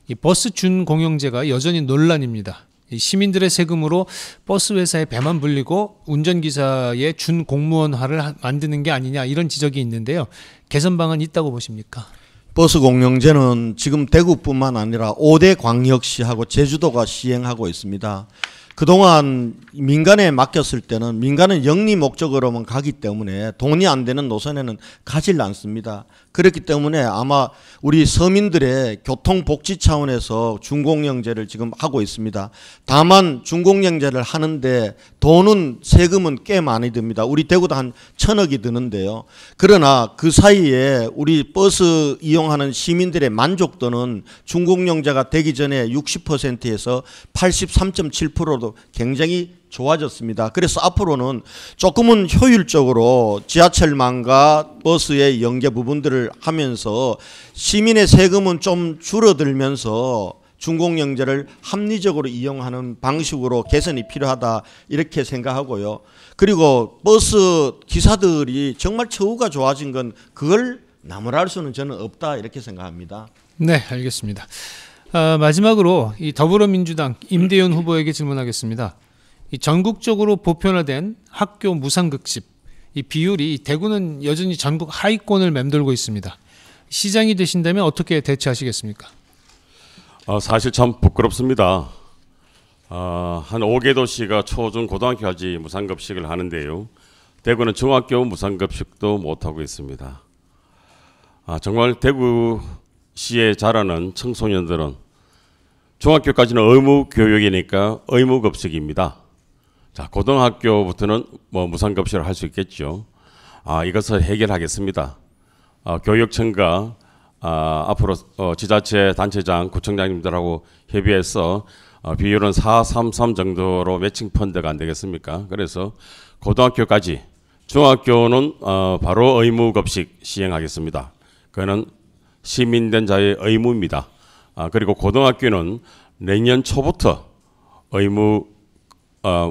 이 버스 준공영제가 여전히 논란입니다. 이 시민들의 세금으로 버스 회사에 배만 불리고 운전기사의 준공무원화를 만드는 게 아니냐 이런 지적이 있는데요. 개선 방안이 있다고 보십니까? 버스 공영제는 지금 대구뿐만 아니라 5대 광역시하고 제주도가 시행하고 있습니다. 그동안 민간에 맡겼을 때는 민간은 영리 목적으로만 가기 때문에 돈이 안 되는 노선에는 가질 않습니다. 그렇기 때문에 아마 우리 서민들의 교통복지 차원에서 준공영제를 지금 하고 있습니다. 다만 준공영제를 하는데 돈은 세금은 꽤 많이 듭니다. 우리 대구도 한 1,000억이 드는데요. 그러나 그 사이에 우리 버스 이용하는 시민들의 만족도는 준공영제가 되기 전에 60%에서 83.7%로 굉장히 좋아졌습니다. 그래서 앞으로는 조금은 효율적으로 지하철망과 버스의 연계 부분들을 하면서 시민의 세금은 좀 줄어들면서 준공영제를 합리적으로 이용하는 방식으로 개선이 필요하다 이렇게 생각하고요. 그리고 버스 기사들이 정말 처우가 좋아진 건 그걸 나무랄 수는 저는 없다 이렇게 생각합니다. 네, 알겠습니다. 마지막으로 이 더불어민주당 임대윤 후보에게 질문하겠습니다. 이 전국적으로 보편화된 학교 무상급식, 이 비율이 대구는 여전히 전국 하위권을 맴돌고 있습니다. 시장이 되신다면 어떻게 대처하시겠습니까? 사실 참 부끄럽습니다. 한 5개 도시가 초중 고등학교까지 무상급식을 하는데요. 대구는 중학교 무상급식도 못하고 있습니다. 정말 대구시에 자라는 청소년들은 중학교까지는 의무 교육이니까 의무 급식입니다. 자, 고등학교부터는 뭐 무상급식을 할 수 있겠죠. 이것을 해결하겠습니다. 교육청과 앞으로 지자체 단체장, 구청장님들하고 협의해서 비율은 4:3:3 정도로 매칭 펀드가 안 되겠습니까? 그래서 고등학교까지, 중학교는 바로 의무 급식 시행하겠습니다. 그거는 시민된 자의 의무입니다. 그리고 고등학교는 내년 초부터 의무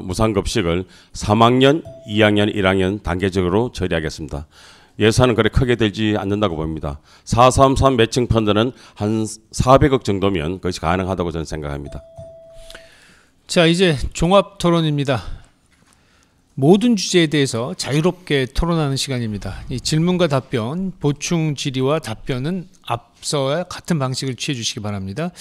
무상급식을 3학년, 2학년, 1학년 단계적으로 처리하겠습니다. 예산은 그렇게 크게 들지 않는다고 봅니다. 4:3:3 매칭 펀드는 한 400억 정도면 그것이 가능하다고 저는 생각합니다. 자, 이제 종합 토론입니다. 모든 주제에 대해서 자유롭게 토론하는 시간입니다. 이 질문과 답변, 보충 질의와 답변은 앞서와 같은 방식을 취해 주시기 바랍니다.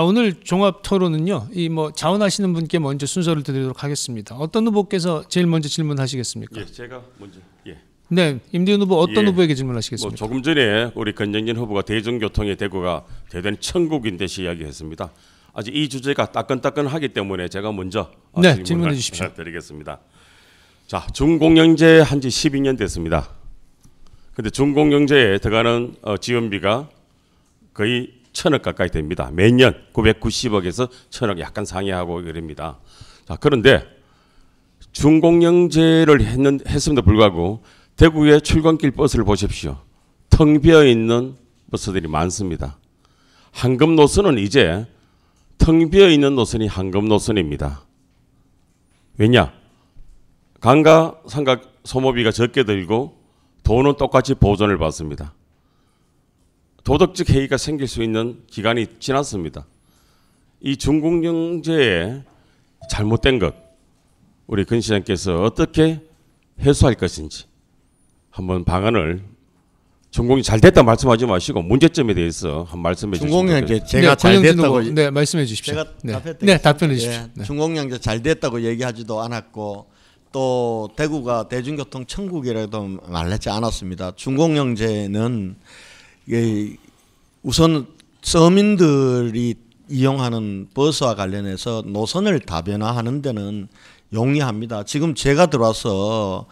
오늘 종합 토론은요, 이 뭐 자원하시는 분께 먼저 순서를 드리도록 하겠습니다. 어떤 후보께서 제일 먼저 질문하시겠습니까? 예, 제가 먼저. 예. 네, 임대윤 후보 어떤 예. 후보에게 질문하시겠습니까? 조금 전에 우리 권영진 후보가 대중교통의 대구가 대단히 천국인 듯이 이야기했습니다. 아직 이 주제가 따끈따끈하기 때문에 제가 먼저 네, 질문해 주십시오. 드리겠습니다. 자, 준공영제 한지 12년 됐습니다. 근데 준공영제에 들어가는 지원비가 거의 1,000억 가까이 됩니다. 매년 990억에서 1,000억 약간 상회하고 이럽니다. 자, 그런데 준공영제를 했음에도 불구하고 대구의 출근길 버스를 보십시오. 텅 비어 있는 버스들이 많습니다. 황금 노선은 이제 텅 비어 있는 노선이 황금 노선입니다. 왜냐? 강가 상가 소모비가 적게 들고 돈은 똑같이 보존을 받습니다. 도덕적 해이가 생길 수 있는 기간이 지났습니다. 이 준공영제의 잘못된 것, 우리 권 시장께서 어떻게 해소할 것인지 한번 방안을, 준공이 잘 됐다 말씀하지 마시고 문제점에 대해서 한 말씀해 주시면 준공영제 제가 잘 권영진 됐다고 후보, 네, 말씀해 주십시오. 제가 답변해 주십시오. 네. 준공영제 잘 됐다고 얘기하지도 않았고 또 대구가 대중교통 천국이라도 말하지 않았습니다. 준공영제는 우선 서민들이 이용하는 버스와 관련해서 노선을 다변화하는 데는 용이합니다. 지금 제가 들어와서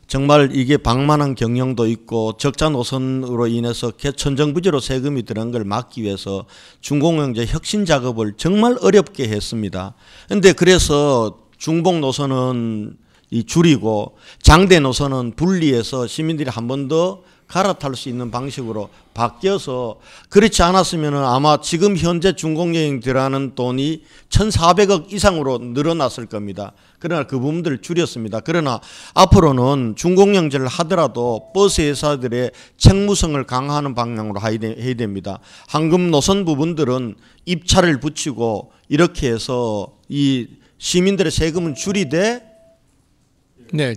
정말 이게 방만한 경영도 있고 적자 노선으로 인해서 천정부지로 세금이 들어간 걸 막기 위해서 준공영제 혁신 작업을 정말 어렵게 했습니다. 그런데 그래서 중복 노선은 줄이고 장대 노선은 분리해서 시민들이 한 번 더 갈아탈 수 있는 방식으로 바뀌어서, 그렇지 않았으면 아마 지금 현재 준공영에 들어가는 돈이 1,400억 이상으로 늘어났을 겁니다. 그러나 그 부분들을 줄였습니다. 그러나 앞으로는 준공영제를 하더라도 버스 회사들의 책무성을 강화하는 방향으로 해야 됩니다. 황금 노선 부분들은 입찰을 붙이고 이렇게 해서 이 시민들의 세금은 줄이되. 네.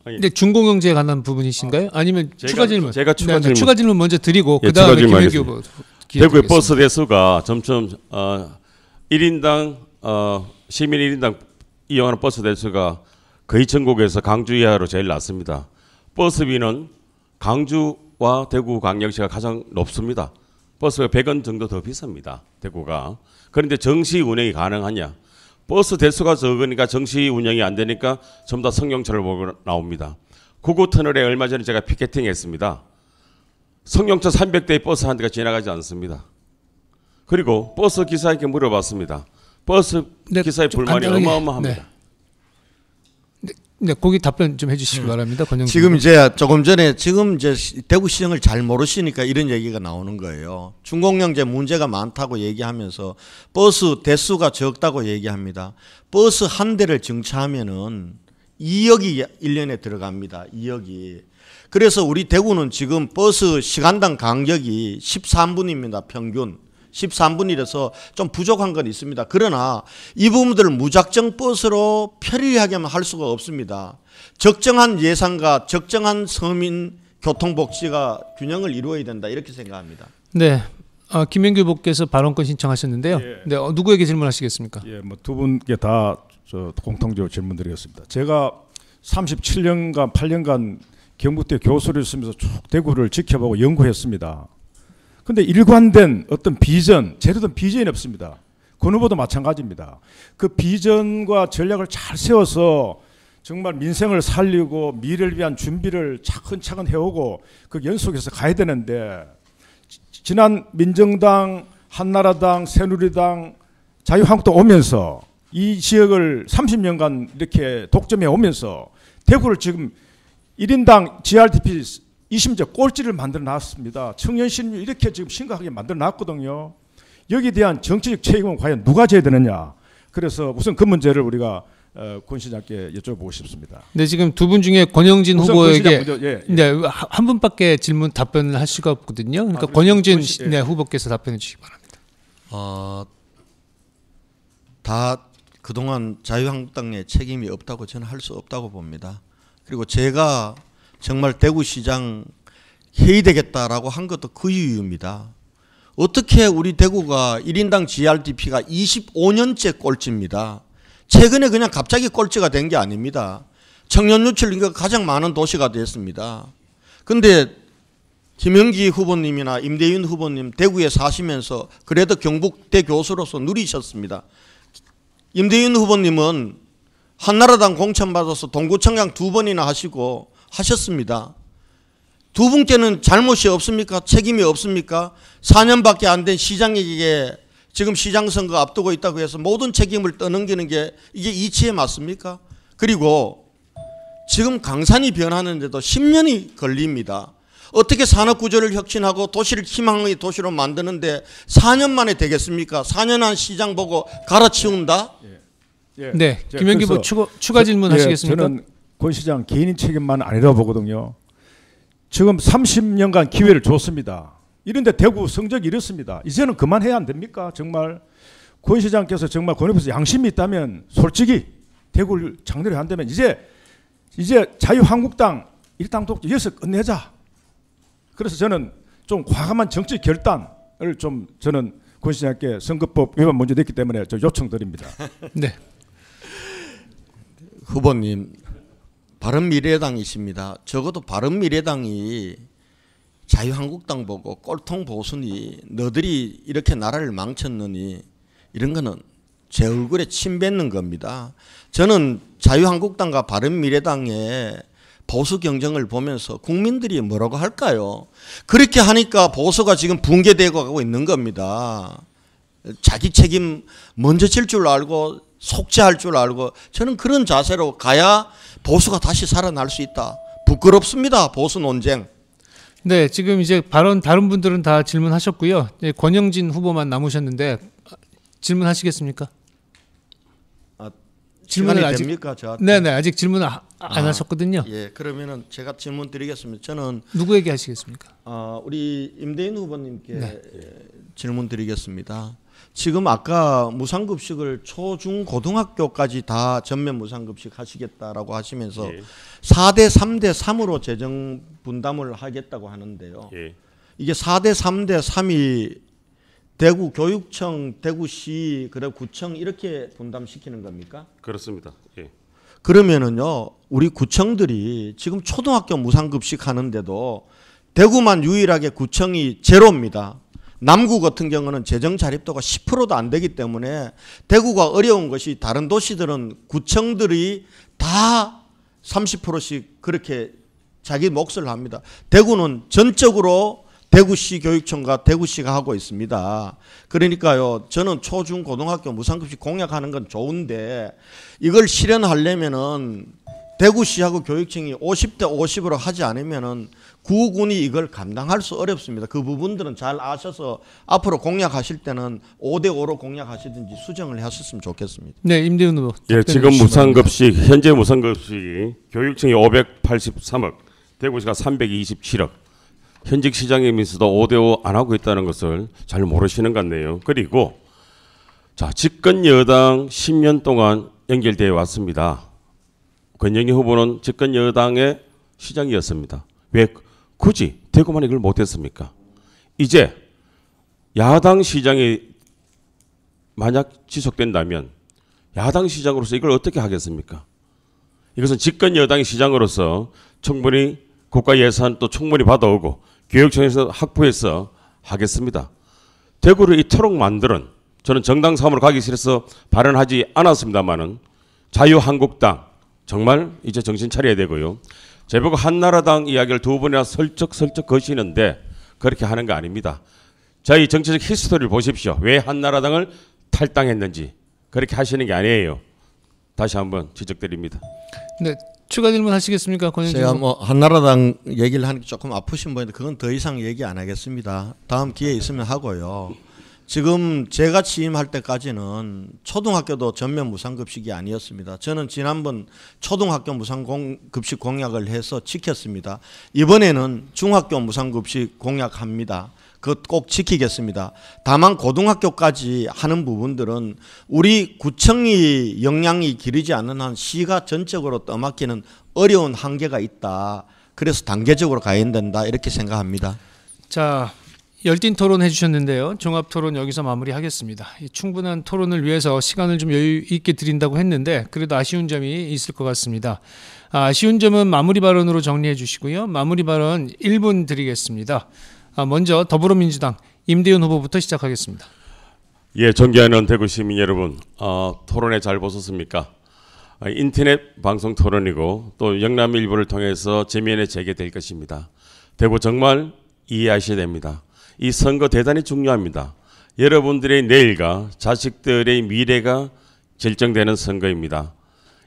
근데 준공영제에 관한 부분이신가요? 아니면 추가 질문? 제가 추가 질문. 추가 질문 먼저 드리고 예, 그다음에 추가 김혜기 후보. 대구의 버스 대수가 점점 1인당 시민 1인당 이용하는 버스 대수가 거의 전국에서 강주 이하로 제일 낮습니다. 버스비는 강주와 대구 광역시가 가장 높습니다. 버스가 100원 정도 더 비쌉니다. 대구가. 그런데 정시 운행이 가능하냐? 버스 대수가 적으니까 정시 운영이 안 되니까 전부 다 성용차를 보고 나옵니다. 구구터널에 얼마 전에 제가 피켓팅 했습니다. 성용차 300대의 버스 한 대가 지나가지 않습니다. 그리고 버스 기사에게 물어봤습니다. 버스 기사의 불만이 어마어마합니다. 네, 거기 답변 좀 해주시기 바랍니다. 지금 이제 조금 전에 대구 시정을 잘 모르시니까 이런 얘기가 나오는 거예요. 준공영제 문제가 많다고 얘기하면서 버스 대수가 적다고 얘기합니다. 버스 한 대를 정차하면은 2억이 1년에 들어갑니다. 2억이. 그래서 우리 대구는 지금 버스 시간당 간격이 13분입니다. 평균. 13분이라서 좀 부족한 건 있습니다. 그러나 이 부분들을 무작정 버스로 편리하게만 할 수가 없습니다. 적정한 예산과 적정한 서민 교통복지가 균형을 이루어야 된다 이렇게 생각합니다. 네. 김영규 후보께서 발언권 신청하셨는데요. 예. 네, 누구에게 질문하시겠습니까? 예, 뭐 두 분께 다 공통적으로 질문드리겠습니다. 제가 37년간 8년간 경북대 교수를 있으면서 쭉 대구를 지켜보고 연구했습니다. 근데 일관된 어떤 비전, 제대로 된 비전이 없습니다. 권 후보도 마찬가지입니다. 그 비전과 전략을 잘 세워서 정말 민생을 살리고 미래를 위한 준비를 차근차근 해오고 그 연속해서 가야 되는데 지난 민정당, 한나라당, 새누리당, 자유한국당 오면서 이 지역을 30년간 이렇게 독점해 오면서 대구를 지금 1인당 GRDP 20조 꼴찌를 만들어 놨습니다. 청년 실업률 이렇게 지금 심각하게 만들어 놨거든요. 여기에 대한 정치적 책임은 과연 누가 져야 되느냐. 그래서 우선 그 문제를 우리가 권 시장께 여쭤보고 싶습니다. 네, 지금 두 분 중에 권영진 후보에게 먼저, 예. 네, 한 분밖에 질문 답변을 할 수가 없거든요. 그러니까 권영진 네, 후보께서 답변해 주시기 바랍니다. 다 그동안 자유한국당의 책임이 없다고 저는 할 수 없다고 봅니다. 그리고 제가 정말 대구시장 해야 되겠다라고 한 것도 그 이유입니다. 어떻게 우리 대구가 1인당 GRDP가 25년째 꼴찌입니다. 최근에 그냥 갑자기 꼴찌가 된 게 아닙니다. 청년 유출 인구가 가장 많은 도시가 됐습니다. 그런데 김영기 후보님이나 임대윤 후보님 대구에 사시면서 그래도 경북대 교수로서 누리셨습니다. 임대윤 후보님은 한나라당 공천받아서 동구청장 2번이나 하시고 하셨습니다. 두 분께는 잘못이 없습니까? 책임이 없습니까? 4년밖에 안 된 시장에게 지금 시장 선거 앞두고 있다고 해서 모든 책임을 떠넘기는 게 이게 이치에 맞습니까? 그리고 지금 강산이 변하는데도 10년이 걸립니다. 어떻게 산업구조를 혁신하고 도시를 희망의 도시로 만드는데 4년 만에 되겠습니까? 4년 한 시장 보고 갈아치운다? 예. 네, 김영규 후보 추가 질문 하시겠습니까? 저는 권 시장 개인 책임만 아니라고 보거든요. 지금 30년간 기회를 줬습니다. 이런데 대구 성적이 이렇습니다. 이제는 그만해야 안 됩니까? 정말 권 시장께서 정말 권 후보에서 양심이 있다면 솔직히 대구를 장려를 한다면 이제 자유한국당 일당 독재 여기서 끝내자. 그래서 저는 좀 과감한 정치 결단을 좀 저는 권 시장께 선거법 위반 문제 됐기 때문에 저 요청드립니다. 네. 후보님, 바른미래당이십니다. 적어도 바른미래당이 자유한국당 보고 꼴통 보수니 너들이 이렇게 나라를 망쳤느니 이런 거는 제 얼굴에 침 뱉는 겁니다. 저는 자유한국당과 바른미래당의 보수 경쟁을 보면서 국민들이 뭐라고 할까요? 그렇게 하니까 보수가 지금 붕괴되고 가고 있는 겁니다. 자기 책임 먼저 질 줄 알고 속죄할 줄 알고 저는 그런 자세로 가야 보수가 다시 살아날 수 있다. 부끄럽습니다. 보수 논쟁. 네, 지금 이제 발언 다른 분들은 다 질문하셨고요. 네, 권영진 후보만 남으셨는데 질문하시겠습니까? 질문을 아직 됩니까? 네네 아직 질문 안 하셨거든요. 예, 그러면은 제가 질문 드리겠습니다. 저는 누구에게 하시겠습니까? 우리 임대인 후보님께 네. 질문 드리겠습니다. 지금 아까 무상급식을 초중 고등학교까지 다 전면 무상급식 하시겠다라고 하시면서 예. 4대 3대 3으로 재정 분담을 하겠다고 하는데요. 예. 이게 4대 3대 3이 대구 교육청, 대구시, 그리고 구청 이렇게 분담시키는 겁니까? 그렇습니다. 예. 그러면은요, 우리 구청들이 지금 초등학교 무상급식 하는데도 대구만 유일하게 구청이 제로입니다. 남구 같은 경우는 재정 자립도가 10%도 안 되기 때문에 대구가 어려운 것이 다른 도시들은 구청들이 다 30%씩 그렇게 자기 몫을 합니다. 대구는 전적으로 대구시 교육청과 대구시가 하고 있습니다. 그러니까요, 저는 초중 고등학교 무상급식 공약하는 건 좋은데 이걸 실현하려면은 대구시하고 교육청이 50대 50으로 하지 않으면은 구군이 이걸 감당할 수 어렵습니다. 그 부분들은 잘 아셔서 앞으로 공약하실 때는 5대 5로 공약하시든지 수정을 하셨으면 좋겠습니다. 네, 임대훈 후보. 예, 지금 무상급식 현재 무상급식이 교육청이 583억, 대구시가 327억. 현직 시장이면서도 5대5 안 하고 있다는 것을 잘 모르시는 것 같네요. 그리고 자, 집권 여당 10년 동안 연결되어 왔습니다. 권영희 후보는 집권 여당의 시장이었습니다. 왜 굳이 대구만 이걸 못했습니까? 이제 야당 시장이 만약 지속된다면 야당 시장으로서 이걸 어떻게 하겠습니까? 이것은 집권 여당의 시장으로서 충분히 국가 예산도 충분히 받아오고 교육청에서 확보해서 하겠습니다. 대구를 이토록 만드는, 저는 정당 사무로 가기 싫어서 발언하지 않았습니다만은 자유한국당 정말 이제 정신 차려야 되고요. 제보고 한나라당 이야기를 두 번이나 설쩍설쩍 거시는데 그렇게 하는 거 아닙니다. 저희 정치적 히스토리를 보십시오. 왜 한나라당을 탈당했는지 그렇게 하시는 게 아니에요. 다시 한번 지적드립니다. 네, 추가 질문 하시겠습니까, 권영진 제가 후보? 뭐 한나라당 얘기를 하는 게 조금 아프신 분인데 그건 더 이상 얘기 안 하겠습니다. 다음 기회 있으면 하고요. 지금 제가 취임할 때까지는 초등학교도 전면 무상급식이 아니었습니다. 저는 지난번 초등학교 무상급식 공약을 해서 지켰습니다. 이번에는 중학교 무상급식 공약합니다. 그것 꼭 지키겠습니다. 다만 고등학교까지 하는 부분들은 우리 구청이 역량이 기르지 않는 한 시가 전적으로 떠맡기는 어려운 한계가 있다. 그래서 단계적으로 가야 된다 이렇게 생각합니다. 자, 열띤 토론 해주셨는데요. 종합 토론 여기서 마무리하겠습니다. 이 충분한 토론을 위해서 시간을 좀 여유 있게 드린다고 했는데 그래도 아쉬운 점이 있을 것 같습니다. 아쉬운 점은 마무리 발언으로 정리해 주시고요. 마무리 발언 1분 드리겠습니다. 먼저 더불어민주당 임대윤 후보부터 시작하겠습니다. 예, 존경하는 대구 시민 여러분, 토론회 잘 보셨습니까? 인터넷 방송 토론이고 또 영남일보를 통해서 재미있게 재개될 것입니다. 대구 정말 이해하셔야 됩니다. 이 선거 대단히 중요합니다. 여러분들의 내일과 자식들의 미래가 결정되는 선거입니다.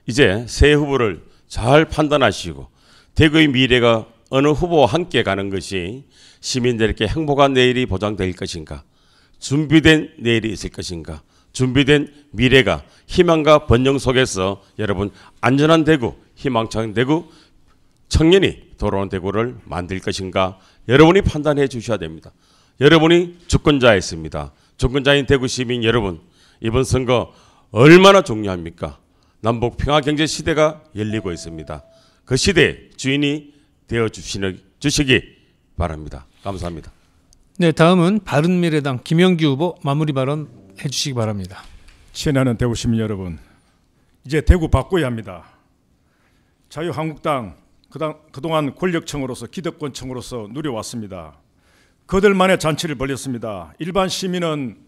이제 새 후보를 잘 판단하시고 대구의 미래가 어느 후보와 함께 가는 것이 시민들에게 행복한 내일이 보장될 것인가, 준비된 내일이 있을 것인가, 준비된 미래가 희망과 번영 속에서 여러분 안전한 대구, 희망찬 대구, 청년이 돌아온 대구를 만들 것인가 여러분이 판단해 주셔야 됩니다. 여러분이 주권자였습니다. 주권자인 대구 시민 여러분, 이번 선거 얼마나 중요합니까? 남북 평화 경제 시대가 열리고 있습니다. 그 시대의 주인이 되어 주시기 바랍니다. 감사합니다. 네, 다음은 바른미래당 김영규 후보 마무리 발언 해주시기 바랍니다. 친애하는 대구 시민 여러분, 이제 대구 바꿔야 합니다. 자유한국당 그동안 권력층으로서 기득권층으로서 누려왔습니다. 그들만의 잔치를 벌였습니다. 일반 시민은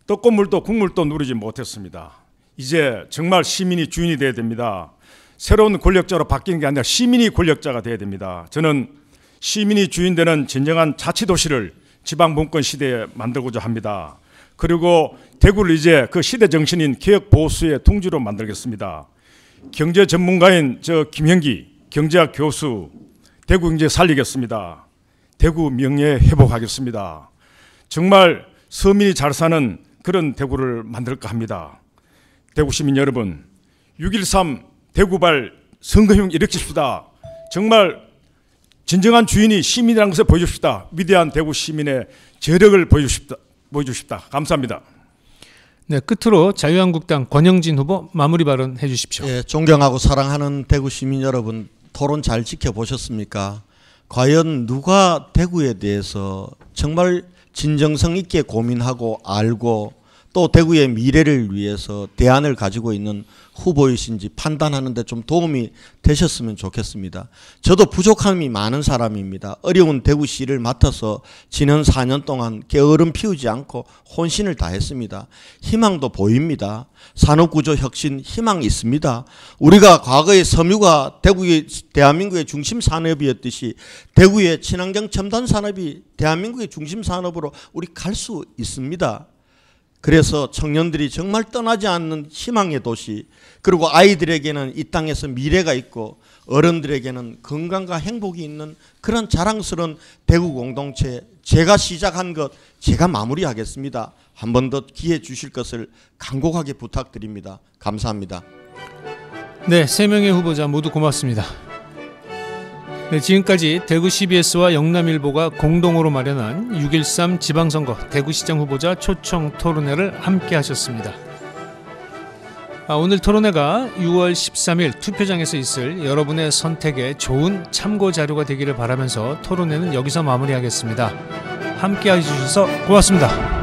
떡고 물도 국물도 누리지 못했습니다. 이제 정말 시민이 주인이 돼야 됩니다. 새로운 권력자로 바뀌는 게 아니라 시민이 권력자가 돼야 됩니다. 저는 시민이 주인되는 진정한 자치도시를 지방분권 시대에 만들고자 합니다. 그리고 대구를 이제 그 시대 정신인 개혁 보수의 둥지로 만들겠습니다. 경제 전문가인 저 김형기 경제학 교수, 대구 경제 살리겠습니다. 대구 명예 회복하겠습니다. 정말 서민이 잘 사는 그런 대구를 만들까 합니다. 대구 시민 여러분, 6.13 대구발 선거형 일으킵시다. 정말 진정한 주인이 시민이라는 것을 보여줍시다. 위대한 대구 시민의 저력을 보여주십시다. 감사합니다. 네, 끝으로 자유한국당 권영진 후보 마무리 발언 해주십시오. 예, 존경하고 사랑하는 대구 시민 여러분, 토론 잘 지켜보셨습니까? 과연 누가 대구에 대해서 정말 진정성 있게 고민하고 알고 또 대구의 미래를 위해서 대안을 가지고 있는 후보이신지 판단하는 데 좀 도움이 되셨으면 좋겠습니다. 저도 부족함이 많은 사람입니다. 어려운 대구시를 맡아서 지난 4년 동안 게으름 피우지 않고 혼신을 다했습니다. 희망도 보입니다. 산업구조 혁신 희망이 있습니다. 우리가 과거의 섬유가 대구의 대한민국의 중심 산업이었듯이 대구의 친환경 첨단 산업이 대한민국의 중심 산업으로 우리 갈 수 있습니다. 그래서 청년들이 정말 떠나지 않는 희망의 도시, 그리고 아이들에게는 이 땅에서 미래가 있고 어른들에게는 건강과 행복이 있는 그런 자랑스러운 대구 공동체, 제가 시작한 것 제가 마무리하겠습니다. 한 번 더 기회 주실 것을 간곡하게 부탁드립니다. 감사합니다. 네, 3명의 후보자 모두 고맙습니다. 네, 지금까지 대구 CBS와 영남일보가 공동으로 마련한 6.13 지방선거 대구시장 후보자 초청 토론회를 함께 하셨습니다. 오늘 토론회가 6월 13일 투표장에서 있을 여러분의 선택에 좋은 참고 자료가 되기를 바라면서 토론회는 여기서 마무리하겠습니다. 함께 해주셔서 고맙습니다.